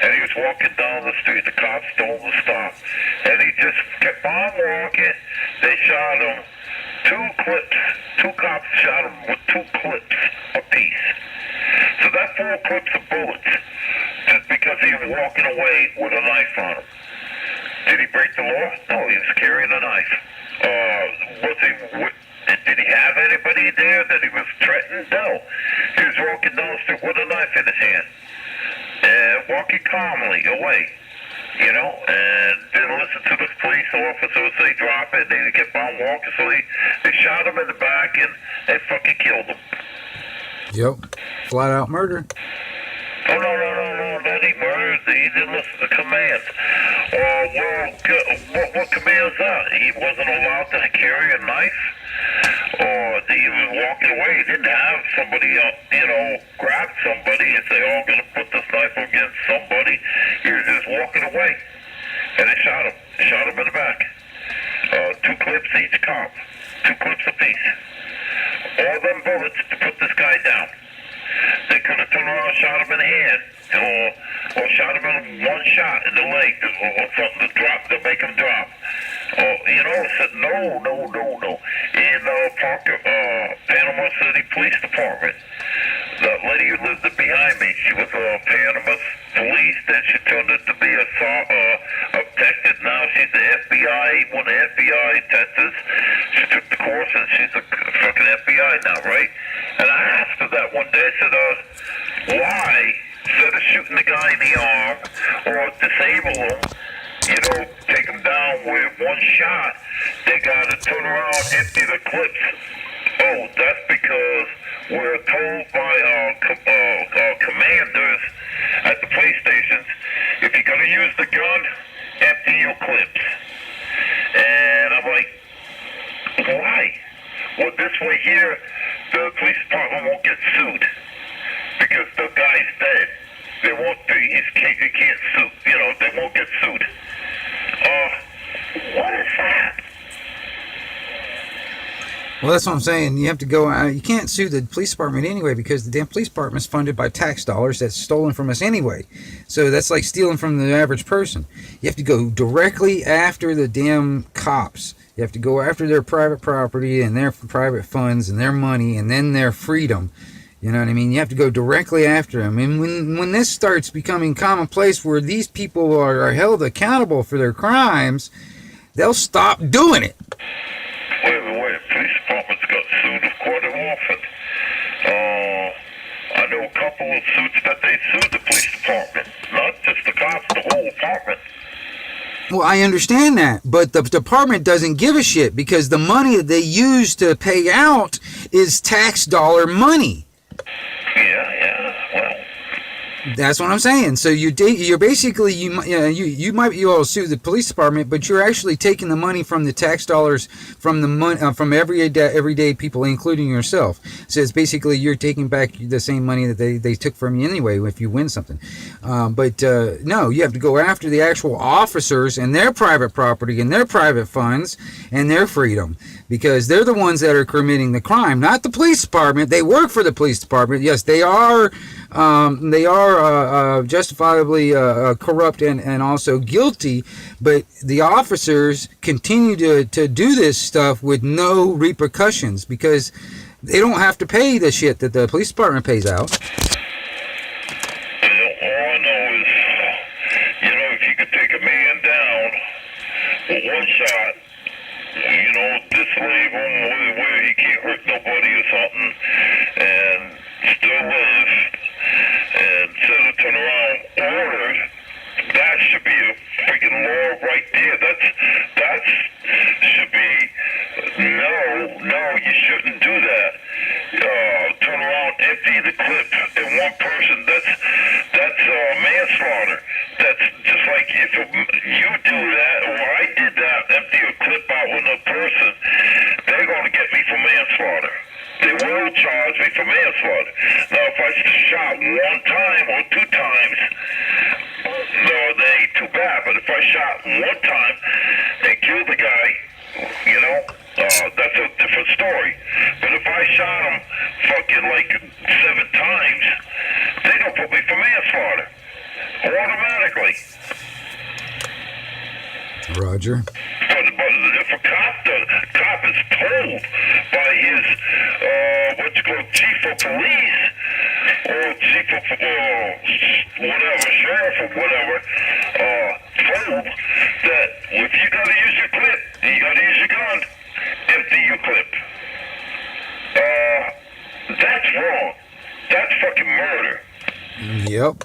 And he was walking down the street. The cops told him to stop. And he just kept on walking. They shot him 2 clips. 2 cops shot him with 2 clips apiece. So that's 4 clips of bullets. Just because he was walking away with a knife on him. Did he break the law? No, he was carrying a knife. Did he have anybody there that he was threatened? No. He was walking down the street with a knife in his hand. And walking calmly away. And didn't listen to the police officers say drop it. They kept on walking, so they shot him in the back and they fucking killed him.
Yep. Flat out murder.
Oh, no, that he murdered. He didn't listen to commands. What command was that? He wasn't allowed to carry a knife, or he was walking away. He didn't have somebody else, grab somebody and say, "Oh, I'm going to put this knife against somebody." He was just walking away, and they shot him. Shot him in the back. 2 clips each cop. 2 clips apiece. All them bullets to put this guy down. They could have turned around and shot him in the hand, or shot him in one shot in the leg, or something to make him drop. Or, said no. In Panama City Police Department, the lady who lived behind me, she was a Panama police, then she turned it to be a detective. Now she's the FBI, one of the FBI testers. She took the course and she's a fucking FBI now, right? And I asked her that one day. I said, why, instead of shooting the guy in the arm or disable him, take him down with one shot, they got to turn around, empty the clips. Oh, that's because we're told by our commanders at the police stations, if you're going to use the gun, empty your clips. And I'm like, why? Well, this way here, the police department won't get sued because the guy's dead. They won't be, he can't sue, they won't get sued. What is that?
Well, that's what I'm saying. You have to go. You can't sue the police department anyway because the damn police department is funded by tax dollars that's stolen from us anyway. So that's like stealing from the average person. You have to go directly after the damn cops. You have to go after their private property and their private funds and their money and then their freedom. You know what I mean? You have to go directly after them. And when this starts becoming commonplace where these people are held accountable for their crimes, they'll stop doing it.
Wait. Police departments got sued quite often. I know a couple of suits that they sued the police department. Not just the cops, the whole department.
Well, I understand that, but the department doesn't give a shit because the money that they use to pay out is tax dollar money.
Yeah, well.
That's what I'm saying. So you're basically you might be able to sue the police department, but you're actually taking the money from the tax dollars from the money from everyday people, including yourself. So it's basically you're taking back the same money that they took from you anyway if you win something. But no, you have to go after the actual officers and their private property and their private funds and their freedom because they're the ones that are committing the crime, not the police department. They work for the police department. Yes, they are. They are justifiably corrupt and also guilty, but the officers continue to do this stuff with no repercussions because they don't have to pay the shit that the police department pays out.
All I know is, if you could take a man down with one shot, disable him where he can't hurt nobody or something, and still live, and instead of turn around ordered, that should be a freaking law right there. That should be, no, you shouldn't do that. Turn around, empty the clip in one person. That's manslaughter. That's just like if you do that or I did that, empty a clip out with a person, they're going to get me for manslaughter. They will charge me for manslaughter. Now, if I shot one time or 2 times, no, they ain't too bad. But if I shot one time and killed the guy, that's a different story. But if I shot him fucking like 7 times, they don't put me for manslaughter automatically.
Roger.
But if a cop is told by his chief of police or chief of whatever, sheriff or whatever, told that if you gotta use your clip, you gotta use your gun, empty your clip. That's wrong. That's fucking murder.
Yep.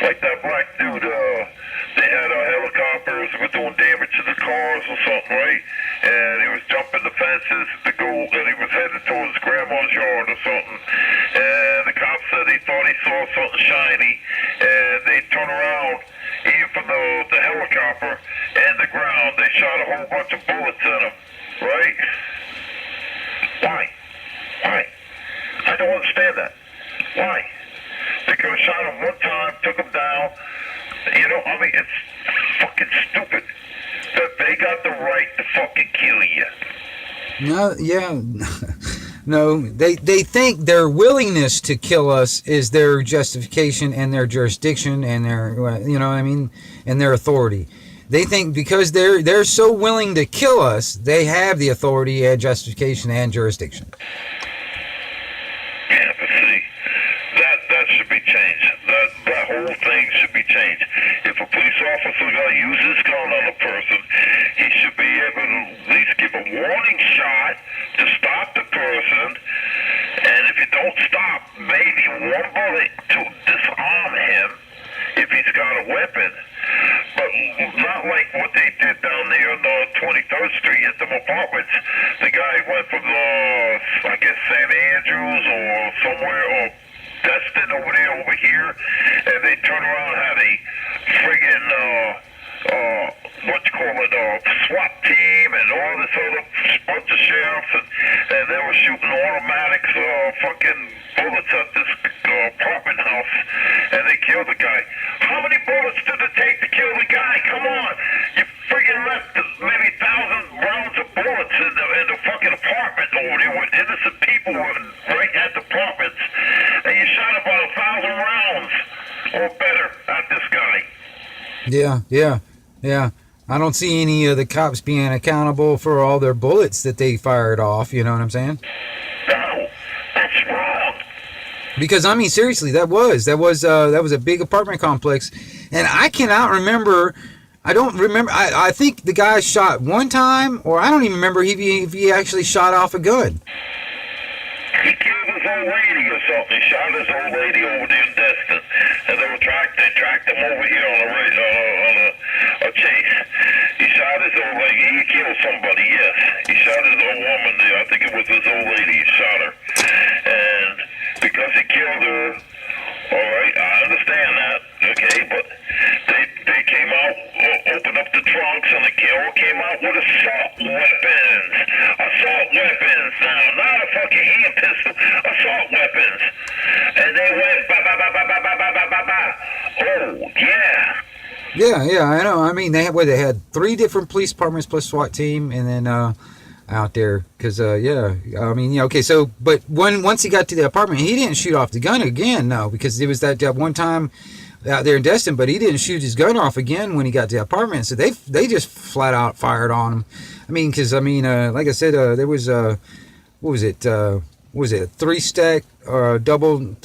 Like that black dude, they had helicopters were doing damage to the cars or something, right? And he was jumping the fences to go, and he was headed towards grandma's yard or something. And the cop said he thought he saw something shiny, and they turned around the helicopter and the ground, they shot a whole bunch of bullets in him, right? Why? Why? I don't understand that. Why? They could have shot him one time, took him down. You know, I mean, it's fucking stupid that they got the right to fucking kill you.
No, yeah. No, they think their willingness to kill us is their justification and their jurisdiction and their, you know what I mean, and their authority. They think because they're so willing to kill us, they have the authority and justification and jurisdiction.
Yeah, but see, that should be changed. That whole thing should be changed. If a police officer gonna use his gun on a person, he should be able to at least give a warning shot to stop the person, and if you don't stop, maybe one bullet to disarm him if he's got a weapon. But not like what they did down there on 23rd Street at the apartments. The guy went from I guess St. Andrews or somewhere, or Destin over there, over here, and they turned around and had a friggin' SWAT team and all this other bunch of sheriffs, and they were shooting automatics, fucking bullets at this apartment house, and they killed the guy. How many bullets did it take to kill the guy? Come on, you friggin' left maybe 1,000 rounds of bullets in the fucking apartment over there with innocent people right at the apartments, and you shot about 1,000 rounds or better at this guy.
Yeah. I don't see any of the cops being accountable for all their bullets that they fired off, you know what I'm saying?
No, that's wrong.
Because, I mean, seriously, that was a big apartment complex, and I cannot remember. I don't remember. I think the guy shot one time, or I don't even remember if he actually shot off a gun.
He killed his old lady or something. He shot his old lady over there in Destin, and they tracked him over here on a chase. He shot his old lady. He killed somebody, yes. He shot his old woman there. I think it was his old lady. He shot her, and because he killed her, all right, I understand that, okay, but they came out, opened up the trunks, and the killer came out with assault weapons. Assault weapons now, not a fucking hand pistol, assault weapons. And they went ba. Oh, yeah.
Yeah, I know. I mean, they had 3 different police departments plus SWAT team, and then out there, because yeah, I mean, yeah, okay. So, but once he got to the apartment, he didn't shoot off the gun again, no, because it was that one time out there in Destin, but he didn't shoot his gun off again when he got to the apartment. So they just flat out fired on him. I mean, because like I said, there was what was it? Was it a 3-stack or double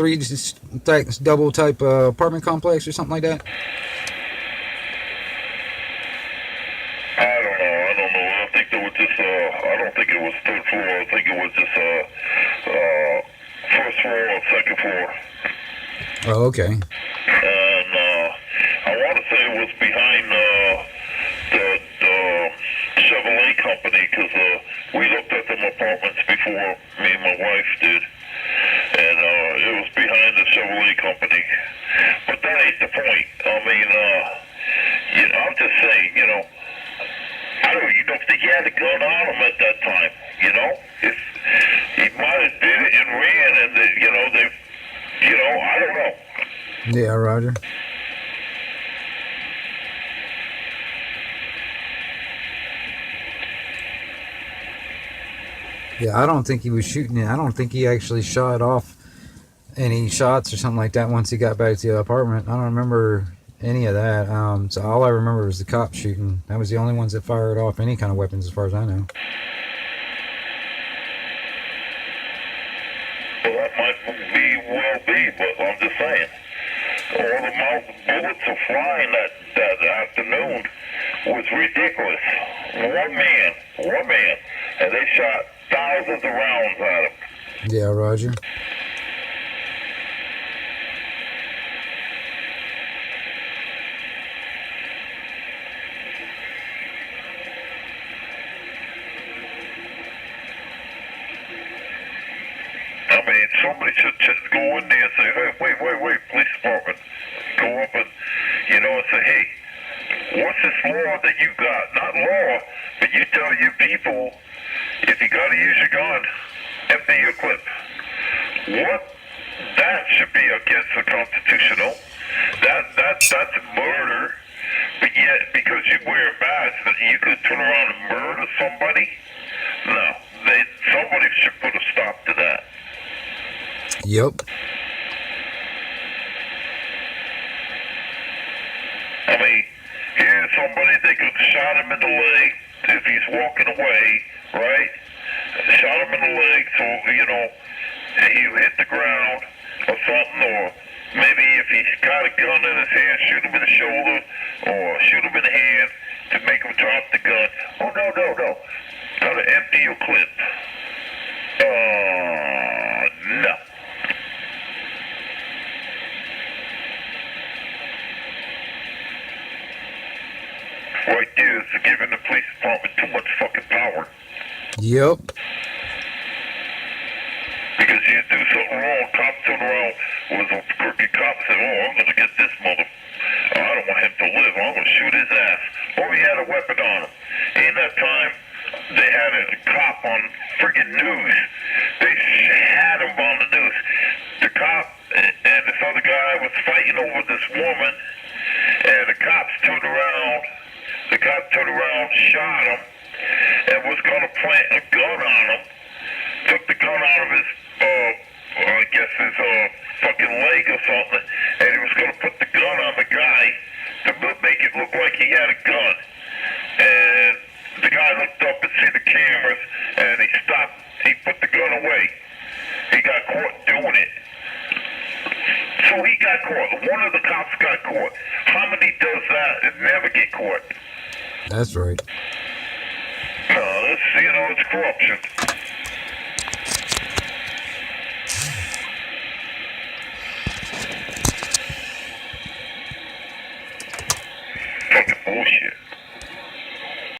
type apartment complex or something like that?
I don't know. I think there was just, I don't think it was 3rd floor. I think it was just, 1st floor or 2nd floor.
Oh, okay.
And, I want to say it was behind, the Chevrolet company, because, we looked at them apartments before, me and my wife did. And, it was behind the Chevrolet company. But that ain't the point. I mean, I'm just saying, I don't even think he had a gun on him at that time, If he might have did it and ran, and I don't know.
Yeah, Roger. Yeah, I don't think he was shooting it. I don't think he actually shot off any shots or something like that once he got back to the apartment. I don't remember any of that. So all I remember was the cops shooting. That was the only ones that fired off any kind of weapons as far as I know.
Well, that might well be, but I'm just saying. All the bullets are flying that afternoon was ridiculous. One man, and they shot thousands of rounds at him.
Yeah, Roger.
I mean, somebody should go in there and say, hey, wait, police department. Go up and, and say, hey, law that you got, not law, but you tell your people, if you gotta use your gun, empty your clip. What? That should be against the constitutional. That's murder. But yet, because you wear a badge, that you could turn around and murder somebody? No. Somebody should put a stop to that.
Yep.
I mean, here's somebody, they could shot him in the leg if he's walking away, right? Shot him in the leg, so, he hit the ground or something, or maybe if he's got a gun in his hand, shoot him in the shoulder or shoot him in the hand to make him drop the gun. Oh, no. Gotta empty your clip. No. Right there is giving the police department too much fucking power.
Yep.
Because you do something wrong, cops turn around with a crooked cop and say, I'm gonna get this mother. I don't want him to live. I'm gonna shoot his ass. Oh, he had a weapon on him. In that time, they had a cop on friggin' news. They had him on the news. The cop and this other guy was fighting over this woman, and the cops turned around. The cop turned around, shot him, and was gonna plant a gun on him. Took the gun out of his, I guess his fucking leg or something, and he was gonna put the gun on the guy to make it look like he had a gun. And the guy looked up and see the cameras, and he stopped. He put the gun away. He got caught doing it. So he got caught. One of the cops got caught. How many does that and never get caught?
That's right.
No, it's corruption.